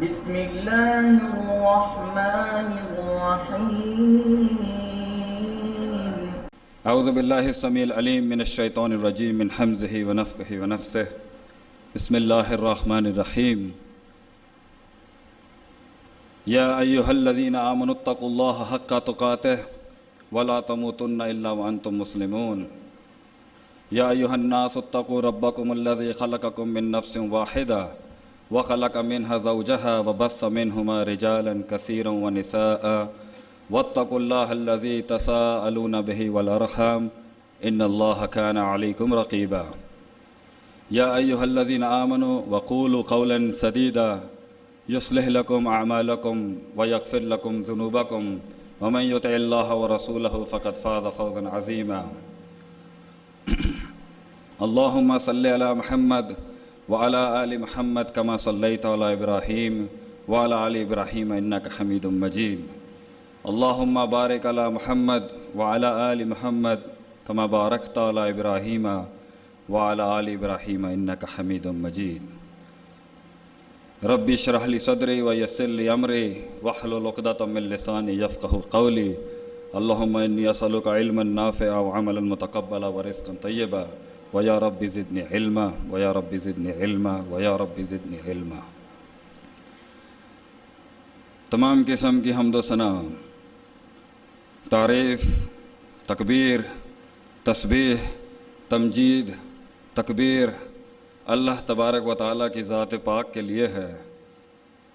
بسم الله الرحمن الرحيم. اعوذ باللہ السمیع العلیم من الشیطان الرجیم من حمزہ ونفخہ ونفثہ بسم اللہ الرحمن الرحیم یا ایہا الذین آمنوا اتقوا اللہ حق تقاتہ ولا تموتن الا وانتم مسلمون یا ایہا الناس اتقوا ربکم الذی خلقکم من نفس واحدہ وخلق منها زوجها وبث منهما رجالا كثيرا ونساء واتقوا الله الذي تساءلون به والأرحام إن الله كان عليكم رقيبا يا أيها الذين آمنوا وقولوا قولا سديدا يصلح لكم أعمالكم ويغفر لكم ذنوبكم ومن يطع الله ورسوله فقد فاز فوزا عظيما اللهم صل على محمد وعلى آل محمد كما صليت على إبراهيم وعلى آل إبراهيم إنك حميد مجيد اللهم بارك على محمد وعلى آل محمد كما باركت على إبراهيم وعلى آل إبراهيم إنك حميد مجيد ربي اشرح لي صدري ويسر لي أمري واحلل عقدة من لساني يفقهوا قولي اللهم إني أسألك علما نافعا وعملا متقبلا ورزقا طيبا ويا رب زدني علما ويا رب زدني علما ويا رب زدني علما۔ تمام قسم کی حمد و ثنا، تعریف، تکبیر، تسبیح، تمجید، تکبیر اللہ تبارک و تعالیٰ کی ذات پاک کے لیے ہے۔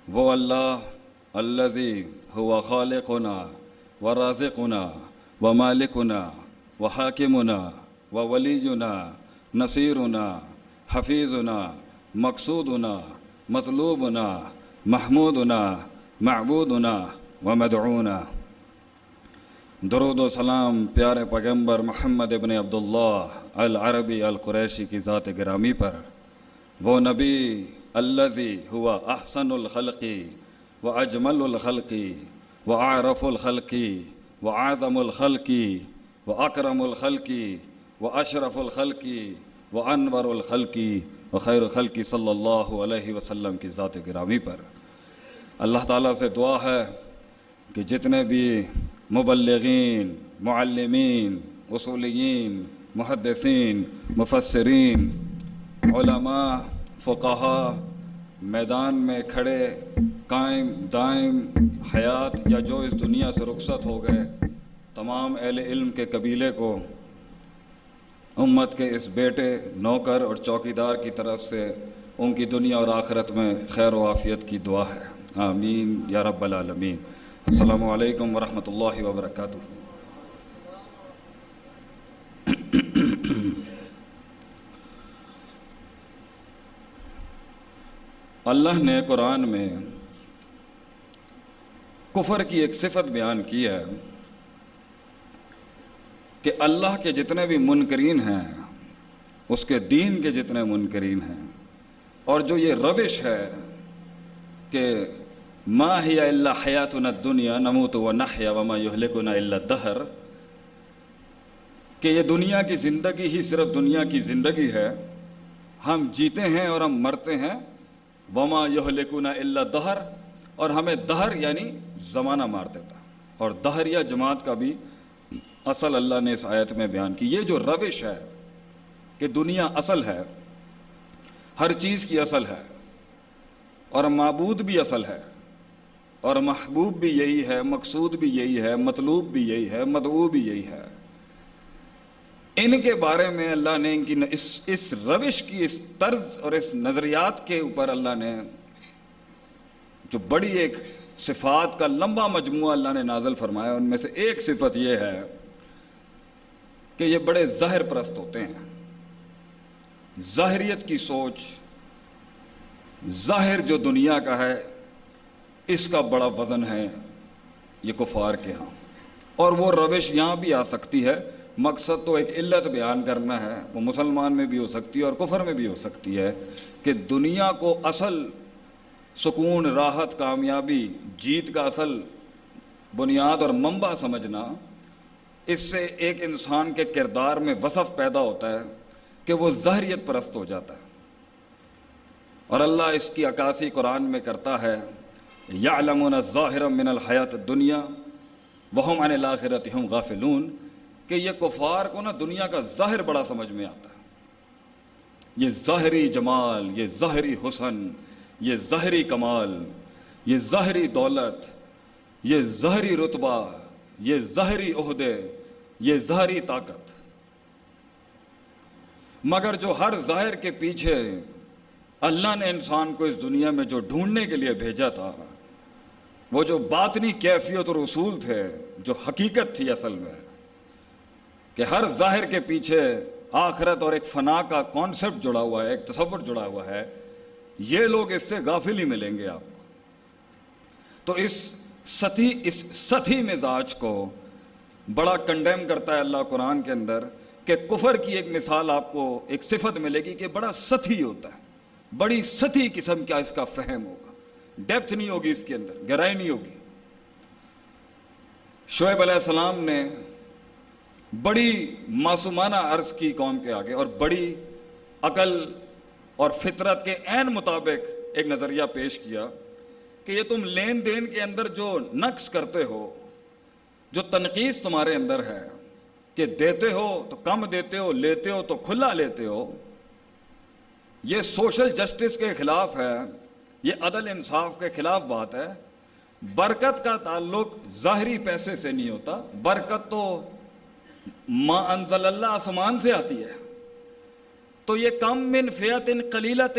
وہ اللہ الذی هو خالقنا ورازقنا ومالکنا وحاکمنا وولینا نصیرنا حفیظنا مقصودنا مطلوبنا محمودنا معبودنا ومدعونا۔ درود و سلام پیارے پیغمبر محمد ابن عبداللہ العربی القریشی کی ذات گرامی پر، وہ نبی الذی هو احسن الخلق واجمل الخلق واعرف الخلق واعظم الخلق واکرم الخلق واشرف الخلق وانور الخلق وخیر الخلق صلی اللہ علیہ وسلم کی ذات گرامی پر اللہ تعالیٰ سے دعا ہے کہ جتنے بھی مبلغین، معلمین، اصولیین، محدثین، مفسرین، علماء، فقہاء میدان میں کھڑے قائم دائم حیات یا جو اس دنیا سے رخصت ہو گئے، تمام اہل علم کے قبیلے کو امت کے اس بیٹے، نوکر اور چوکیدار کی طرف سے ان کی دنیا اور آخرت میں خیر و عافیت کی دعا ہے، آمین یا رب العالمین۔ السلام علیکم ورحمۃ اللہ وبرکاتہ۔ اللہ نے قرآن میں کفر کی ایک صفت بیان کی ہے کہ اللہ کے جتنے بھی منکرین ہیں، اس کے دین کے جتنے منکرین ہیں، اور جو یہ روش ہے کہ ما ہی الا حیاتنا الدنیا نموت ونحیا وما یہلکنا الا الدہر، کہ یہ دنیا کی زندگی ہی صرف دنیا کی زندگی ہے، ہم جیتے ہیں اور ہم مرتے ہیں، وما یہلکنا الا الدہر، اور ہمیں دہر یعنی زمانہ مار دیتا، اور دہریہ جماعت کا بھی اصل اللہ نے اس آیت میں بیان کی۔ یہ جو روش ہے کہ دنیا اصل ہے، ہر چیز کی اصل ہے، اور معبود بھی اصل ہے، اور محبوب بھی یہی ہے، مقصود بھی یہی ہے، مطلوب بھی یہی ہے، مدعو بھی یہی ہے، ان کے بارے میں اللہ نے ان کی اس روش کی، اس طرز اور اس نظریات کے اوپر اللہ نے جو بڑی ایک صفات کا لمبا مجموعہ اللہ نے نازل فرمایا، ان میں سے ایک صفت یہ ہے کہ یہ بڑے ظاہر پرست ہوتے ہیں۔ ظاہریت کی سوچ، ظاہر جو دنیا کا ہے، اس کا بڑا وزن ہے یہ کفار کے ہاں، اور وہ روش یہاں بھی آ سکتی ہے۔ مقصد تو ایک علت بیان کرنا ہے، وہ مسلمان میں بھی ہو سکتی ہے اور کفر میں بھی ہو سکتی ہے، کہ دنیا کو اصل سکون، راحت، کامیابی، جیت کا اصل بنیاد اور منبع سمجھنا، اس سے ایک انسان کے کردار میں وصف پیدا ہوتا ہے کہ وہ ظاہریت پرست ہو جاتا ہے۔ اور اللہ اس کی عکاسی قرآن میں کرتا ہے، یعلمون الظاہر من الحیات الدنیا وہم عن الآخرۃ ہم غافلون، کہ یہ کفار کو نا دنیا کا ظاہر بڑا سمجھ میں آتا ہے، یہ ظاہری جمال، یہ ظاہری حسن، یہ ظاہری کمال، یہ ظاہری دولت، یہ ظاہری رتبہ، یہ ظاہری عہدے، یہ ظاہری طاقت، مگر جو ہر ظاہر کے پیچھے اللہ نے انسان کو اس دنیا میں جو ڈھونڈنے کے لیے بھیجا تھا، وہ جو باطنی کیفیت اور اصول تھے، جو حقیقت تھی اصل میں، کہ ہر ظاہر کے پیچھے آخرت اور ایک فنا کا کانسیپٹ جڑا ہوا ہے، ایک تصور جڑا ہوا ہے، یہ لوگ اس سے غافل ہی ملیں گے آپ کو۔ تو اس سطحی مزاج کو بڑا کنڈیم کرتا ہے اللہ قرآن کے اندر، کہ کفر کی ایک مثال آپ کو ایک صفت ملے گی کہ بڑا سطحی ہوتا ہے، بڑی سطحی قسم کا اس کا فہم ہوگا، ڈیپتھ نہیں ہوگی اس کے اندر، گہرائی نہیں ہوگی۔ شعیب علیہ السلام نے بڑی معصومانہ عرض کی قوم کے آگے، اور بڑی عقل اور فطرت کے عین مطابق ایک نظریہ پیش کیا کہ یہ تم لین دین کے اندر جو نقص کرتے ہو، جو تنقیص تمہارے اندر ہے کہ دیتے ہو تو کم دیتے ہو، لیتے ہو تو کھلا لیتے ہو، یہ سوشل جسٹس کے خلاف ہے، یہ عدل انصاف کے خلاف بات ہے۔ برکت کا تعلق ظاہری پیسے سے نہیں ہوتا، برکت تو ما انزل اللہ آسمان سے آتی ہے۔ تو یہ کم من فیۃ قلیلۃ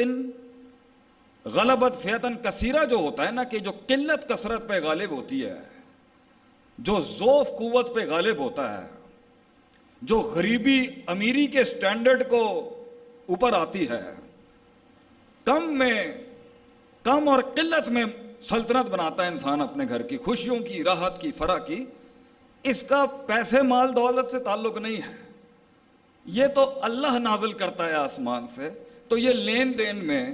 غلبت فیۃ کثیرہ جو ہوتا ہے نا، کہ جو قلت کثرت پہ غالب ہوتی ہے، جو ضعف قوت پہ غالب ہوتا ہے، جو غریبی امیری کے سٹینڈرڈ کو اوپر آتی ہے، کم اور قلت میں سلطنت بناتا ہے انسان اپنے گھر کی، خوشیوں کی، راحت کی، فرح کی، اس کا پیسے مال دولت سے تعلق نہیں ہے، یہ تو اللہ نازل کرتا ہے آسمان سے۔ تو یہ لین دین میں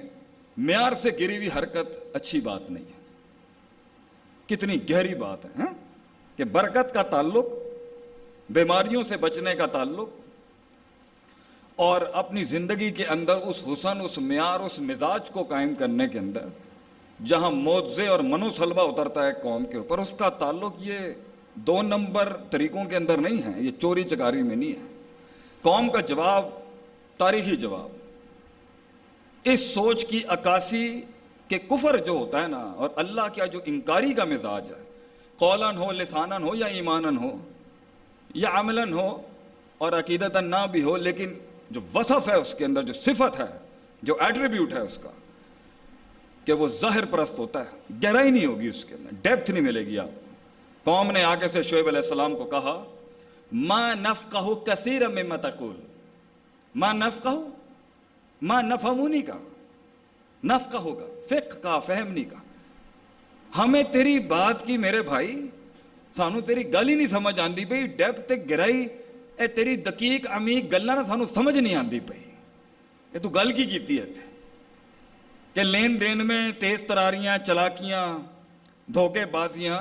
معیار سے گری ہوئی حرکت اچھی بات نہیں ہے۔ کتنی گہری بات ہے کہ برکت کا تعلق، بیماریوں سے بچنے کا تعلق، اور اپنی زندگی کے اندر اس حسن، اس معیار، اس مزاج کو قائم کرنے کے اندر جہاں معجزے اور منو سلبہ اترتا ہے قوم کے اوپر، اس کا تعلق یہ 2 نمبر طریقوں کے اندر نہیں ہے، یہ چوری چکاری میں نہیں ہے۔ قوم کا جواب، تاریخی جواب، اس سوچ کی عکاسی کہ کفر جو ہوتا ہے نا، اور اللہ کا جو انکاری کا مزاج ہے، قولاً ہو، لساناً ہو، یا ایماناً ہو، یا عملاً ہو، اور عقیدتاً نہ بھی ہو، لیکن جو وصف ہے اس کے اندر، جو صفت ہے، جو ایٹریبیوٹ ہے اس کا، کہ وہ ظاہر پرست ہوتا ہے، گہرائی نہیں ہوگی اس کے اندر، ڈیپتھ نہیں ملے گی آپ کو۔ قوم نے آگے سے شعیب علیہ السلام کو کہا، ما نفقہ کثیرا مما تقول، ما نفقہ، ما نفہمونی کا، نفقہ ہوگا، فقہ کا، فہمنی کا، ہمیں تیری بات کی میرے بھائی، سانو تیری گل ہی نہیں سمجھ آندی پئی، ڈیپتھ گہرائی، اے تیری دقیق عمیق گلاں نہ سانو سمجھ نہیں آندی پئی، یہ تو گل کی کیتی ہے کہ لین دین میں تیز تراریاں، چلاکیاں، دھوکے بازیاں،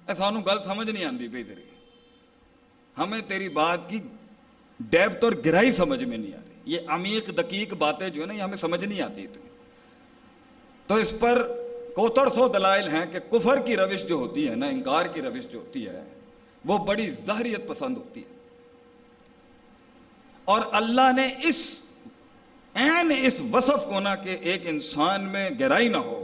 اے سانو گل سمجھ نہیں آندی پئی تیری، ہمیں تیری بات کی ڈیپتھ اور گہرائی سمجھ میں نہیں آ رہی، یہ عمیق دقیق باتیں جو ہے نا، یہ ہمیں سمجھ نہیں آتی تھی۔ تو اس پر کوتر سو دلائل ہیں کہ کفر کی روش جو ہوتی ہے نا، انکار کی روش جو ہوتی ہے، وہ بڑی ظاہریت پسند ہوتی ہے، اور اللہ نے اس وصف کو نا، کہ ایک انسان میں گہرائی نہ ہو،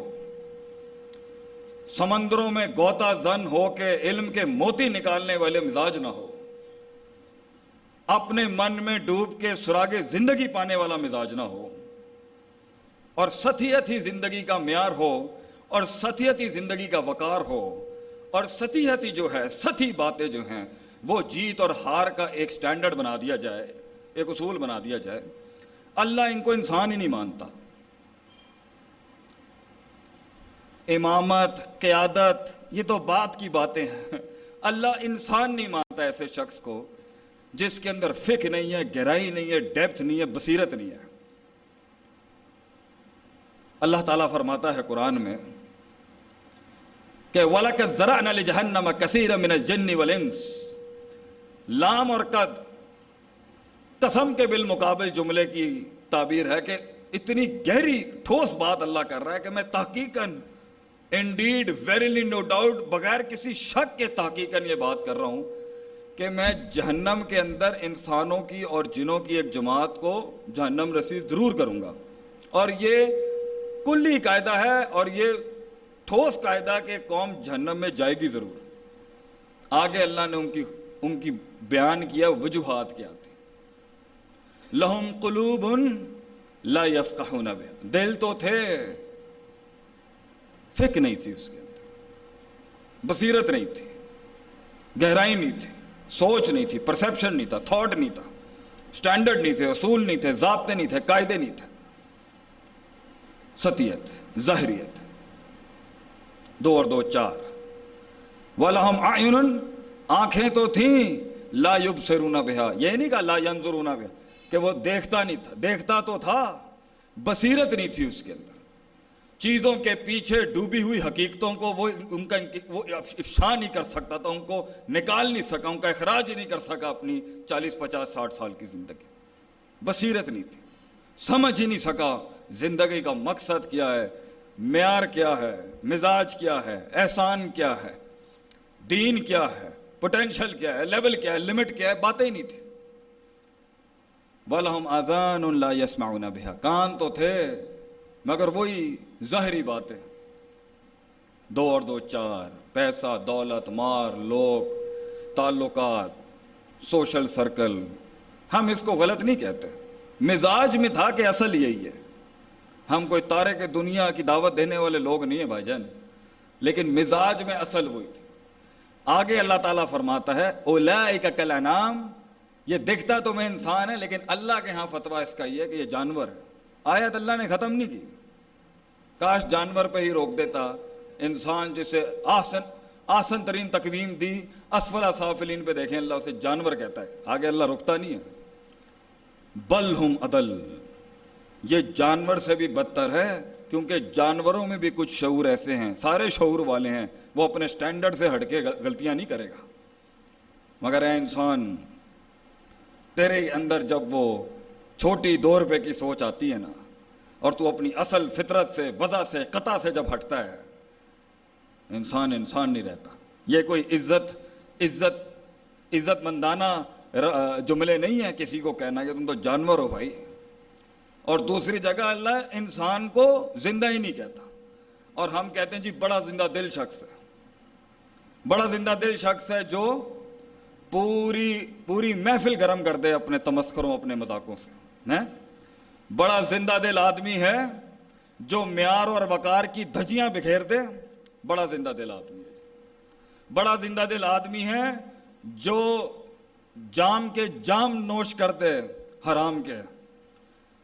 سمندروں میں غوطہ زن ہو کے علم کے موتی نکالنے والے مزاج نہ ہو، اپنے من میں ڈوب کے سراغ زندگی پانے والا مزاج نہ ہو، اور سطحیت ہی زندگی کا معیار ہو، اور سطحیت ہی زندگی کا وقار ہو، اور سطحیت ہی جو ہے، سطحی باتیں جو ہیں، وہ جیت اور ہار کا ایک سٹینڈرڈ بنا دیا جائے، ایک اصول بنا دیا جائے۔ اللہ ان کو انسان ہی نہیں مانتا۔ امامت، قیادت، یہ تو بات کی باتیں ہیں، اللہ انسان نہیں مانتا ایسے شخص کو جس کے اندر فقہ نہیں ہے، گہرائی نہیں ہے، ڈیپتھ نہیں ہے، بصیرت نہیں ہے۔ اللہ تعالیٰ فرماتا ہے قرآن میں کہ وَلَقَدْ ذَرَأْنَا لِجَهَنَّمَ كَثِيرًا مِنَ الْجِنِّ وَالْإِنسِ، لام اور قد قسم کے بالمقابل جملے کی تعبیر ہے کہ اتنی گہری ٹھوس بات اللہ کر رہا ہے کہ میں تحقیقاً انڈیڈ ویریلی نو ڈاؤٹ بغیر کسی شک کے تحقیقاً یہ بات کر رہا ہوں کہ میں جہنم کے اندر انسانوں کی اور جنوں کی ایک جماعت کو جہنم رسید ضرور کروں گا، اور یہ کلی قاعدہ ہے اور یہ ٹھوس قاعدہ کہ قوم جہنم میں جائے گی ضرور۔ آگے اللہ نے ان کی بیان کیا وجوہات کیا تھی۔ لہم قلوب لا یفقہون بہا، دل تو تھے، فکر نہیں تھی اس کے اندر، بصیرت نہیں تھی، گہرائی نہیں تھی، سوچ نہیں تھی، پرسیپشن نہیں تھا، تھاٹ نہیں تھا، سٹینڈرڈ نہیں تھے، اصول نہیں تھے، ضابطے نہیں تھے، قاعدے نہیں تھے، سطحیت، ظاہریت۔ 2 اور 2 4۔ وَلَهُمْ أَعْيُنٌ، آنکھیں تو تھیں، لا يُبْصِرُونَ بِهَا، یہ نہیں کہا لا ينظرون بها کہ وہ دیکھتا نہیں تھا، دیکھتا تو تھا، بصیرت نہیں تھی اس کے اندر، چیزوں کے پیچھے ڈوبی ہوئی حقیقتوں کو وہ افشا نہیں کر سکتا تھا، ان کو نکال نہیں سکا، ان کا اخراج نہیں کر سکا اپنی 40 50 60 سال کی زندگی۔ بصیرت نہیں تھی، سمجھ ہی نہیں سکا زندگی کا مقصد کیا ہے، معیار کیا ہے، مزاج کیا ہے، احسان کیا ہے، دین کیا ہے، پوٹینشل کیا ہے، لیول کیا ہے، لمٹ کیا ہے، باتیں ہی نہیں تھی۔ وَلَهُمْ آذَانٌ لَا يَسْمَعُونَ بِهَا، کان تو تھے مگر وہی ظاہری باتیں۔ 2 اور 2 4، پیسہ، دولت، مار، لوگ، تعلقات، سوشل سرکل۔ ہم اس کو غلط نہیں کہتے، مزاج میں تھا کہ اصل یہی ہے۔ ہم کوئی تارے کے دنیا کی دعوت دینے والے لوگ نہیں ہیں بھائی جان، لیکن مزاج میں اصل وہی تھی۔ آگے اللہ تعالیٰ فرماتا ہے اولئک کالانعام، یہ دکھتا تو میں انسان ہے لیکن اللہ کے ہاں فتویٰ اس کا یہ ہے کہ یہ جانور ہے۔ آیت اللہ نے ختم نہیں کی، کاش جانور پہ ہی روک دیتا۔ انسان جسے آسن ترین تقویم دی، اسفل سافلین پہ دیکھیں اللہ اسے جانور کہتا ہے، آگے اللہ رکتا نہیں ہے۔ بل ہم اضل، یہ جانور سے بھی بدتر ہے، کیونکہ جانوروں میں بھی کچھ شعور ایسے ہیں، سارے شعور والے ہیں، وہ اپنے سٹینڈرڈ سے ہٹ کے غلطیاں نہیں کرے گا، مگر اے انسان تیرے اندر جب وہ چھوٹی 2 روپے کی سوچ آتی ہے نا، اور تو اپنی اصل فطرت سے، وضع سے، قطع سے جب ہٹتا ہے، انسان نہیں رہتا۔ یہ کوئی عزت مندانہ جملے نہیں ہیں کسی کو کہنا کہ تم تو جانور ہو بھائی۔ اور دوسری جگہ اللہ انسان کو زندہ ہی نہیں کہتا، اور ہم کہتے ہیں جی بڑا زندہ دل شخص ہے، بڑا زندہ دل شخص ہے جو پوری محفل گرم کر دے اپنے تمسخروں، اپنے مذاقوں سے۔ بڑا زندہ دل آدمی ہے جو معیار اور وقار کی دھجیاں بکھیر دے، بڑا زندہ دل آدمی ہے۔ بڑا زندہ دل آدمی ہے جو جام کے جام نوش کر دے حرام کے۔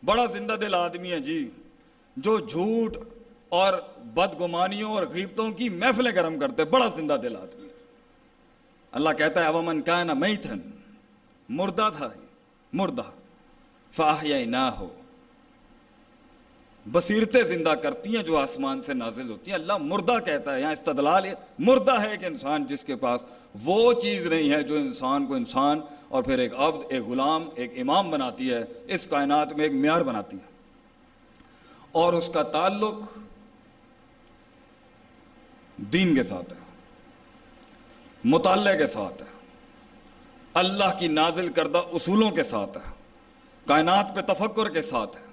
بڑا زندہ دل آدمی ہے جی جو جھوٹ اور بدگمانیوں اور غیبتوں کی محفلیں گرم کرتے، بڑا زندہ دل آدمی ہے۔ اللہ کہتا ہے اومن کان میتن، مردہ تھا، مردہ، فاحییناہ، بصیرتیں زندہ کرتی ہیں جو آسمان سے نازل ہوتی ہیں۔ اللہ مردہ کہتا ہے، یہاں استدلال مردہ ہے ایک انسان جس کے پاس وہ چیز نہیں ہے جو انسان کو انسان اور پھر ایک عبد، ایک غلام، ایک امام بناتی ہے، اس کائنات میں ایک معیار بناتی ہے، اور اس کا تعلق دین کے ساتھ ہے، مطالعے کے ساتھ ہے، اللہ کی نازل کردہ اصولوں کے ساتھ ہے، کائنات پہ تفکر کے ساتھ ہے،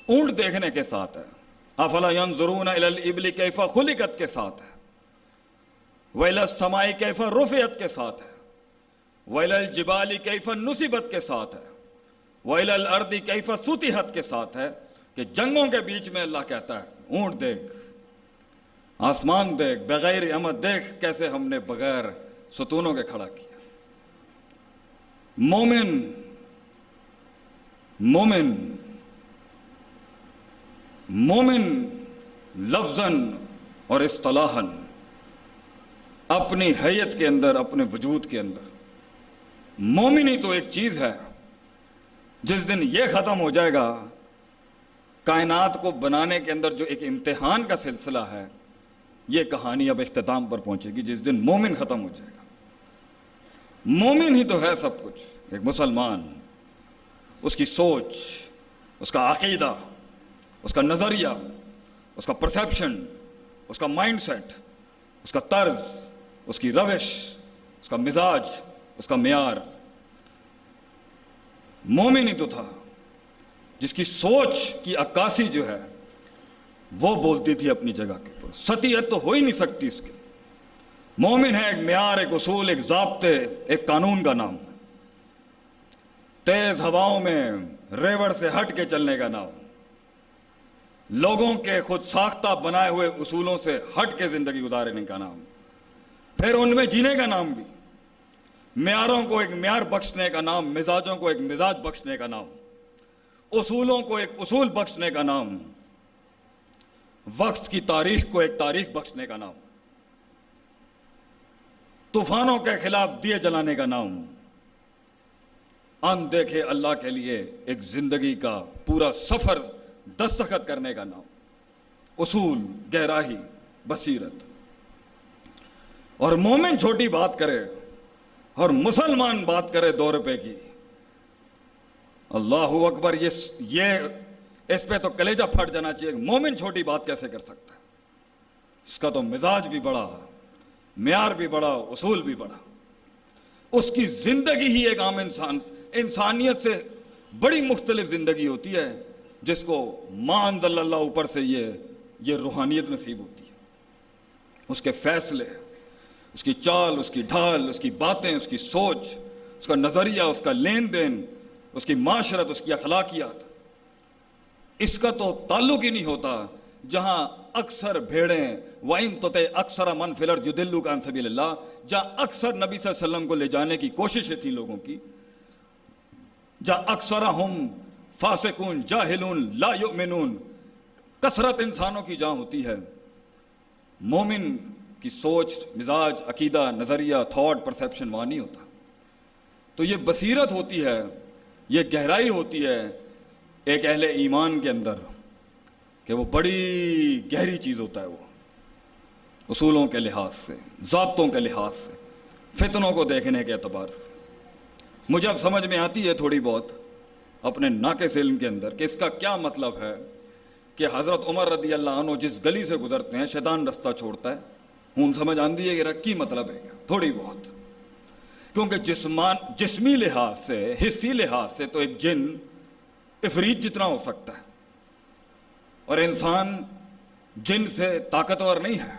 اونٹ دیکھنے کے ساتھ ہے، افلا ینظرون الی الابل کیف خلقت کے ساتھ ہے، وإلی السماء کیف رفعت کے ساتھ ہے، وإلی الجبال کیف نصبت کے ساتھ ہے، وإلی الارض کیف سطحت کے ساتھ ہے، کہ جنگوں کے بیچ میں اللہ کہتا ہے اونٹ دیکھ، آسمان دیکھ، بغیر عمد دیکھ کیسے ہم نے بغیر ستونوں کے کھڑا کیا۔ مومن لفظاً اور اصطلاحاً اپنی حیت کے اندر، اپنے وجود کے اندر مومن ہی تو ایک چیز ہے، جس دن یہ ختم ہو جائے گا، کائنات کو بنانے کے اندر جو ایک امتحان کا سلسلہ ہے، یہ کہانی اب اختتام پر پہنچے گی جس دن مومن ختم ہو جائے گا۔ مومن ہی تو ہے سب کچھ، ایک مسلمان، اس کی سوچ، اس کا عقیدہ، اس کا نظریہ، اس کا پرسیپشن، اس کا مائنڈ سیٹ، اس کا طرز، اس کی روش، اس کا مزاج، اس کا معیار۔ مومن ہی تو تھا جس کی سوچ کی عکاسی جو ہے وہ بولتی تھی اپنی جگہ کے اوپر، سطحیت تو ہو ہی نہیں سکتی اس کی۔ مومن ہے ایک معیار، ایک اصول، ایک ضابطے، ایک قانون کا نام، تیز ہواؤں میں ریوڑ سے ہٹ کے چلنے کا نام، لوگوں کے خود ساختہ بنائے ہوئے اصولوں سے ہٹ کے زندگی گزارنے کا نام، پھر ان میں جینے کا نام بھی، معیاروں کو ایک معیار بخشنے کا نام، مزاجوں کو ایک مزاج بخشنے کا نام، اصولوں کو ایک اصول بخشنے کا نام، وقت کی تاریخ کو ایک تاریخ بخشنے کا نام، طوفانوں کے خلاف دیے جلانے کا نام، ان دیکھے اللہ کے لیے ایک زندگی کا پورا سفر دستخط کرنے کا نام، اصول، گہرائی، بصیرت۔ اور مومن چھوٹی بات کرے اور مسلمان بات کرے 2 روپے کی، اللہ اکبر، یہ اس پہ تو کلیجہ پھٹ جانا چاہیے۔ مومن چھوٹی بات کیسے کر سکتا ہے؟ اس کا تو مزاج بھی بڑا، معیار بھی بڑا، اصول بھی بڑا، اس کی زندگی ہی ایک عام انسانیت سے بڑی مختلف زندگی ہوتی ہے، جس کو ما انزل اللہ اوپر سے یہ روحانیت نصیب ہوتی ہے۔ اس کے فیصلے، اس کی چال، اس کی ڈھال، اس کی باتیں، اس کی سوچ، اس کا نظریہ، اس کا لین دین، اس کی معاشرت، اس کی اخلاقیات، اس کا تو تعلق ہی نہیں ہوتا جہاں اکثر بھیڑیں وَإِن تُطِعْ أَكْثَرَ مَنْ فِي الْأَرْضِ يُضِلُّوكَ عَنْ سَبِيلِ اللَّهِ، جہاں اکثر نبی صلی اللہ علیہ وسلم کو لے جانے کی کوششیں تھیں لوگوں کی، جہاں اکثرہم فاسقون جاہلون لا یؤمنون، کثرت انسانوں کی جہاں ہوتی ہے، مومن کی سوچ، مزاج، عقیدہ، نظریہ، تھاٹ، پرسیپشن وہاں نہیں ہوتا۔ تو یہ بصیرت ہوتی ہے، یہ گہرائی ہوتی ہے ایک اہل ایمان کے اندر، کہ وہ بڑی گہری چیز ہوتا ہے، وہ اصولوں کے لحاظ سے، ضابطوں کے لحاظ سے، فتنوں کو دیکھنے کے اعتبار سے۔ مجھے اب سمجھ میں آتی ہے تھوڑی بہت اپنے ناقص علم کے اندر کہ اس کا کیا مطلب ہے کہ حضرت عمر رضی اللہ عنہ جس گلی سے گزرتے ہیں شیطان رستہ چھوڑتا ہے، ہوں سمجھ آندی ہے کہ کی مطلب ہے تھوڑی بہت، کیونکہ جسمی لحاظ سے، حصی لحاظ سے تو ایک جن عفریت جتنا ہو سکتا ہے، اور انسان جن سے طاقتور نہیں ہے،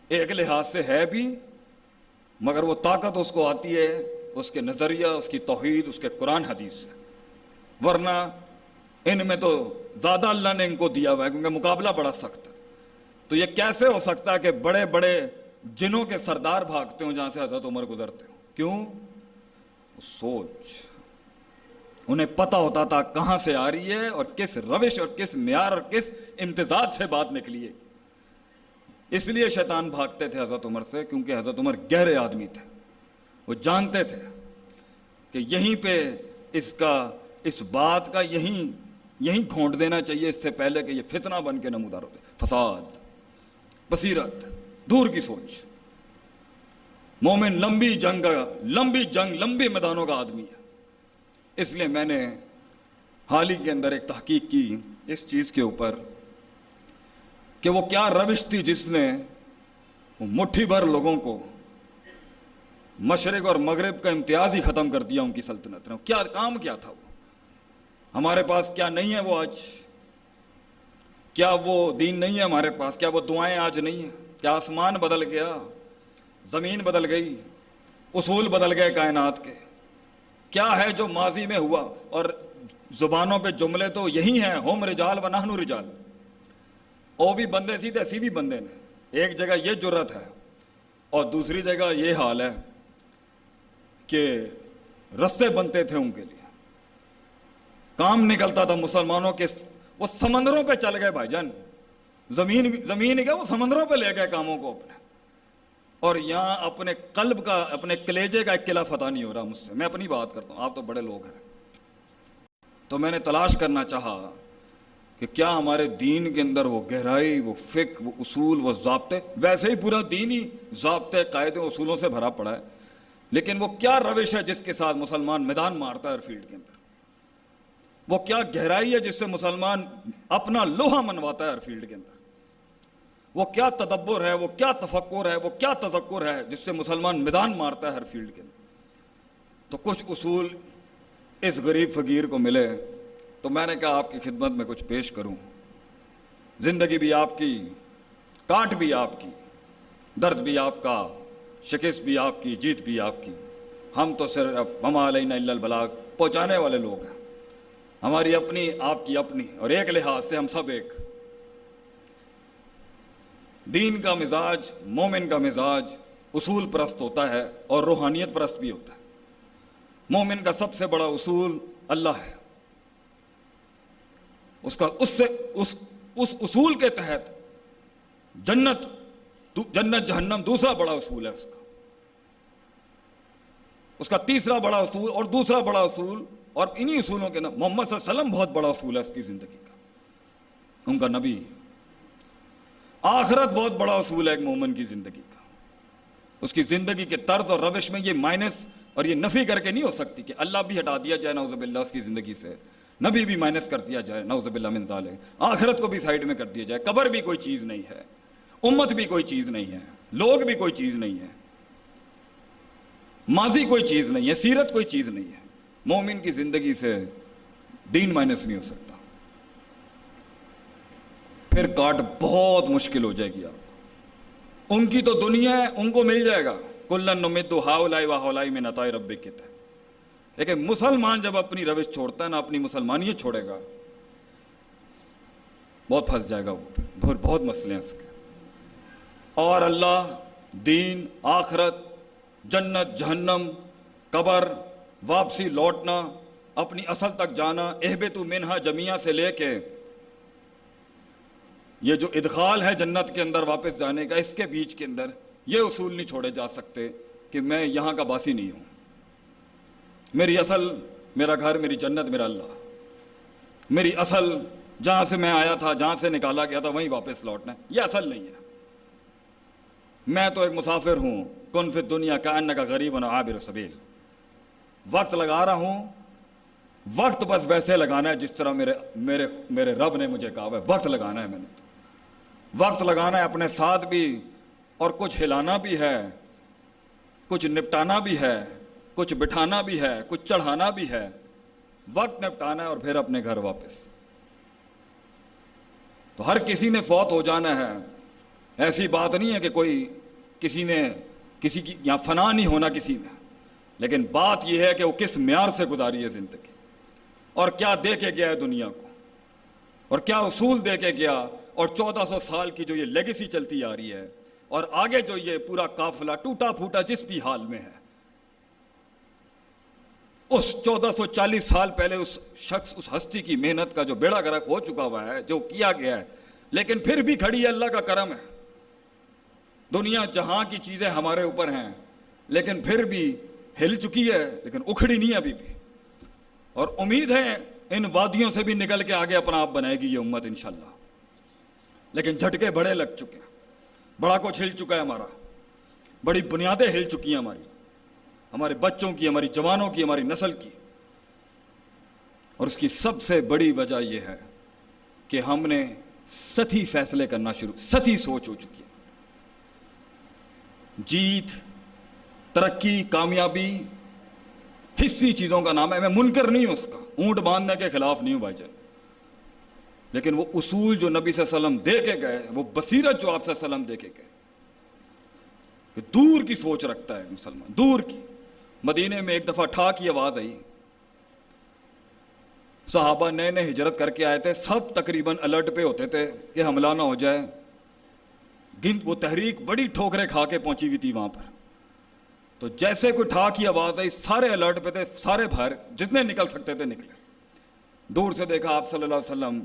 ایک لحاظ سے ہے بھی، مگر وہ طاقت اس کو آتی ہے اس کے نظریہ، اس کی توحید، اس کے قرآن حدیث سے، ورنہ ان میں تو زیادہ اللہ نے ان کو دیا ہوا ہے، کیونکہ مقابلہ بڑا سخت ہے۔ تو یہ کیسے ہو سکتا ہے کہ بڑے بڑے جنوں کے سردار بھاگتے ہوں جہاں سے حضرت عمر گزرتے ہوں؟ کیوں؟ سوچ، انہیں پتہ ہوتا تھا کہاں سے آ رہی ہے اور کس روش اور کس معیار اور کس امتزاج سے بات نکلی ہے۔ اس لیے شیطان بھاگتے تھے حضرت عمر سے، کیونکہ حضرت عمر گہرے آدمی تھے، وہ جانتے تھے کہ یہیں پہ اس بات کا یہیں گھونٹ دینا چاہیے اس سے پہلے کہ یہ فتنہ بن کے نمودار ہوتے۔ فساد، بصیرت، دور کی سوچ۔ مومن لمبی جنگ، لمبی میدانوں کا آدمی ہے۔ اس لیے میں نے حال ہی کے اندر ایک تحقیق کی اس چیز کے اوپر کہ وہ کیا روش تھی جس نے مٹھی بھر لوگوں کو مشرق اور مغرب کا امتیاز ہی ختم کر دیا ان کی سلطنت نے۔ کیا کام کیا تھا وہ؟ ہمارے پاس کیا نہیں ہے وہ آج؟ کیا وہ دین نہیں ہے ہمارے پاس؟ کیا وہ دعائیں آج نہیں ہیں؟ کیا آسمان بدل گیا، زمین بدل گئی، اصول بدل گئے کائنات کے؟ کیا ہے جو ماضی میں ہوا؟ اور زبانوں پہ جملے تو یہی ہیں، ہم رجال و نحن رجال، او بھی بندے سی تے اسی بھی بندے نے۔ ایک جگہ یہ جرت ہے اور دوسری جگہ یہ حال ہے کہ رستے بنتے تھے ان کے لیے، کام نکلتا تھا مسلمانوں کے، وہ سمندروں پہ چل گئے بھائی جان، زمین کیا، وہ سمندروں پہ لے گئے کاموں کو اپنے، اور یہاں اپنے قلب کا، اپنے کلیجے کا ایک قلعہ فتح نہیں ہو رہا مجھ سے۔ میں اپنی بات کرتا ہوں، آپ تو بڑے لوگ ہیں، تو میں نے تلاش کرنا چاہا کہ کیا ہمارے دین کے اندر وہ گہرائی، وہ فقہ، وہ اصول، وہ ضابطے، ویسے ہی پورا دین ہی ضابطے، قاعدے، اصولوں سے بھرا پڑا ہے، لیکن وہ کیا روش ہے جس کے ساتھ مسلمان میدان مارتا ہے ہر فیلڈ کے اندر؟ وہ کیا گہرائی ہے جس سے مسلمان اپنا لوہا منواتا ہے ہر فیلڈ کے اندر، وہ کیا تدبر ہے، وہ کیا تفکر ہے، وہ کیا تذکر ہے جس سے مسلمان میدان مارتا ہے ہر فیلڈ کے اندر۔ تو کچھ اصول اس غریب فقیر کو ملے تو میں نے کہا آپ کی خدمت میں کچھ پیش کروں۔ زندگی بھی آپ کی، کاٹ بھی آپ کی، درد بھی آپ کا، شکست بھی آپ کی، جیت بھی آپ کی۔ ہم تو صرف وما علینا الا البلاغ پہنچانے والے لوگ ہیں، ہماری اپنی، آپ کی اپنی، اور ایک لحاظ سے ہم سب ایک۔ دین کا مزاج، مومن کا مزاج اصول پرست ہوتا ہے اور روحانیت پرست بھی ہوتا ہے۔ مومن کا سب سے بڑا اصول اللہ ہے، اس اصول کے تحت جنت جہنم دوسرا بڑا اصول ہے اس کا تیسرا بڑا اصول اور دوسرا بڑا اصول، اور انہی اصولوں کے اندر محمد صلی اللہ علیہ وسلم بہت بڑا اصول ہے اس کی زندگی کا، ان کا نبی۔ آخرت بہت بڑا اصول ہے ایک مومن کی زندگی کا، اس کی زندگی کے طرز اور روش میں یہ مائنس اور یہ نفی کر کے نہیں ہو سکتی کہ اللہ بھی ہٹا دیا جائے نعوذ باللہ اس کی زندگی سے، نبی بھی مائنس کر دیا جائے نعوذ باللہ من ذالک، آخرت کو بھی سائیڈ میں کر دیا جائے، قبر بھی کوئی چیز نہیں ہے، امت بھی کوئی چیز نہیں ہے، لوگ بھی کوئی چیز نہیں ہے، ماضی کوئی چیز نہیں ہے، سیرت کوئی چیز نہیں ہے۔ مومن کی زندگی سے دین مائنس نہیں ہو سکتا، پھر کاٹ بہت مشکل ہو جائے گی آپ کو۔ ان کی تو دنیا ہے، ان کو مل جائے گا، کلن نمد ہؤلاء وہؤلاء من عطاء ربک کے تحت، لیکن مسلمان جب اپنی روش چھوڑتا ہے نا، اپنی مسلمانیت چھوڑے گا، بہت پھنس جائے گا، وہ بہت مسئلے ہیں اس کے۔ اور اللہ، دین، آخرت، جنت، جہنم، قبر، واپسی لوٹنا، اپنی اصل تک جانا، اہبطوا منہا جمیعا سے لے کے یہ جو ادخال ہے جنت کے اندر واپس جانے کا، اس کے بیچ کے اندر یہ اصول نہیں چھوڑے جا سکتے کہ میں یہاں کا باسی نہیں ہوں، میری اصل، میرا گھر، میری جنت، میرا اللہ، میری اصل جہاں سے میں آیا تھا، جہاں سے نکالا گیا تھا وہیں واپس لوٹنا ہے، یہ اصل نہیں ہے۔ میں تو ایک مسافر ہوں، کن فی الدنیا کأنک غریب عابر سبیل، وقت لگا رہا ہوں، وقت بس ویسے لگانا ہے جس طرح میرے رب نے مجھے کہا ہے، وقت لگانا ہے، میں نے وقت لگانا ہے اپنے ساتھ بھی، اور کچھ ہلانا بھی ہے، کچھ نپٹانا بھی ہے، کچھ بٹھانا بھی ہے، کچھ چڑھانا بھی ہے، وقت نپٹانا ہے اور پھر اپنے گھر واپس۔ تو ہر کسی نے فوت ہو جانا ہے، ایسی بات نہیں ہے کہ کسی کی یہاں فنا نہیں ہونا کسی میں، لیکن بات یہ ہے کہ وہ کس معیار سے گزاری ہے زندگی، اور کیا دے کے گیا ہے دنیا کو، اور کیا اصول دے کے گیا، اور 1400 سال کی جو یہ لیگیسی چلتی آ رہی ہے، اور آگے جو یہ پورا قافلہ ٹوٹا پھوٹا جس بھی حال میں ہے، اس 1440 سال پہلے اس شخص، اس ہستی کی محنت کا جو بیڑا غرق ہو چکا ہوا ہے، جو کیا گیا ہے، لیکن پھر بھی کھڑی ہے، اللہ کا کرم ہے۔ دنیا جہاں کی چیزیں ہمارے اوپر ہیں، لیکن پھر بھی ہل چکی ہے، لیکن اکھڑی نہیں ابھی بھی، اور امید ہے ان وادیوں سے بھی نکل کے آگے اپنا آپ بنائے گی یہ امت انشاءاللہ۔ لیکن جھٹکے بڑے لگ چکے ہیں، بڑا کچھ ہل چکا ہے ہمارا، بڑی بنیادیں ہل چکی ہیں ہمارے بچوں کی، ہماری جوانوں کی، ہماری نسل کی، اور اس کی سب سے بڑی وجہ یہ ہے کہ ہم نے سطحی فیصلے کرنا سطحی سوچ ہو چکی ہے۔ جیت، ترقی، کامیابی حصی چیزوں کا نام ہے، میں منکر نہیں ہوں اس کا، اونٹ باندھنے کے خلاف نہیں ہوں بھائی جان، لیکن وہ اصول جو نبی صلی اللہ علیہ وسلم دے کے گئے، وہ بصیرت جو آپ صلی اللہ علیہ وسلم دے کے گئے، کہ دور کی سوچ رکھتا ہے مسلمان، دور کی۔ مدینے میں ایک دفعہ ٹھا کی آواز آئی، صحابہ نئے نئے ہجرت کر کے آئے تھے، سب تقریباً الرٹ پہ ہوتے تھے کہ حملہ نہ ہو جائے، وہ تحریک بڑی ٹھوکریں کھا کے پہنچی ہوئی تھی وہاں پر، تو جیسے کوئی ٹھا کی آواز آئی، سارے الرٹ پہ تھے، سارے باہر جتنے نکل سکتے تھے نکلے۔ دور سے دیکھا آپ صلی اللہ علیہ وسلم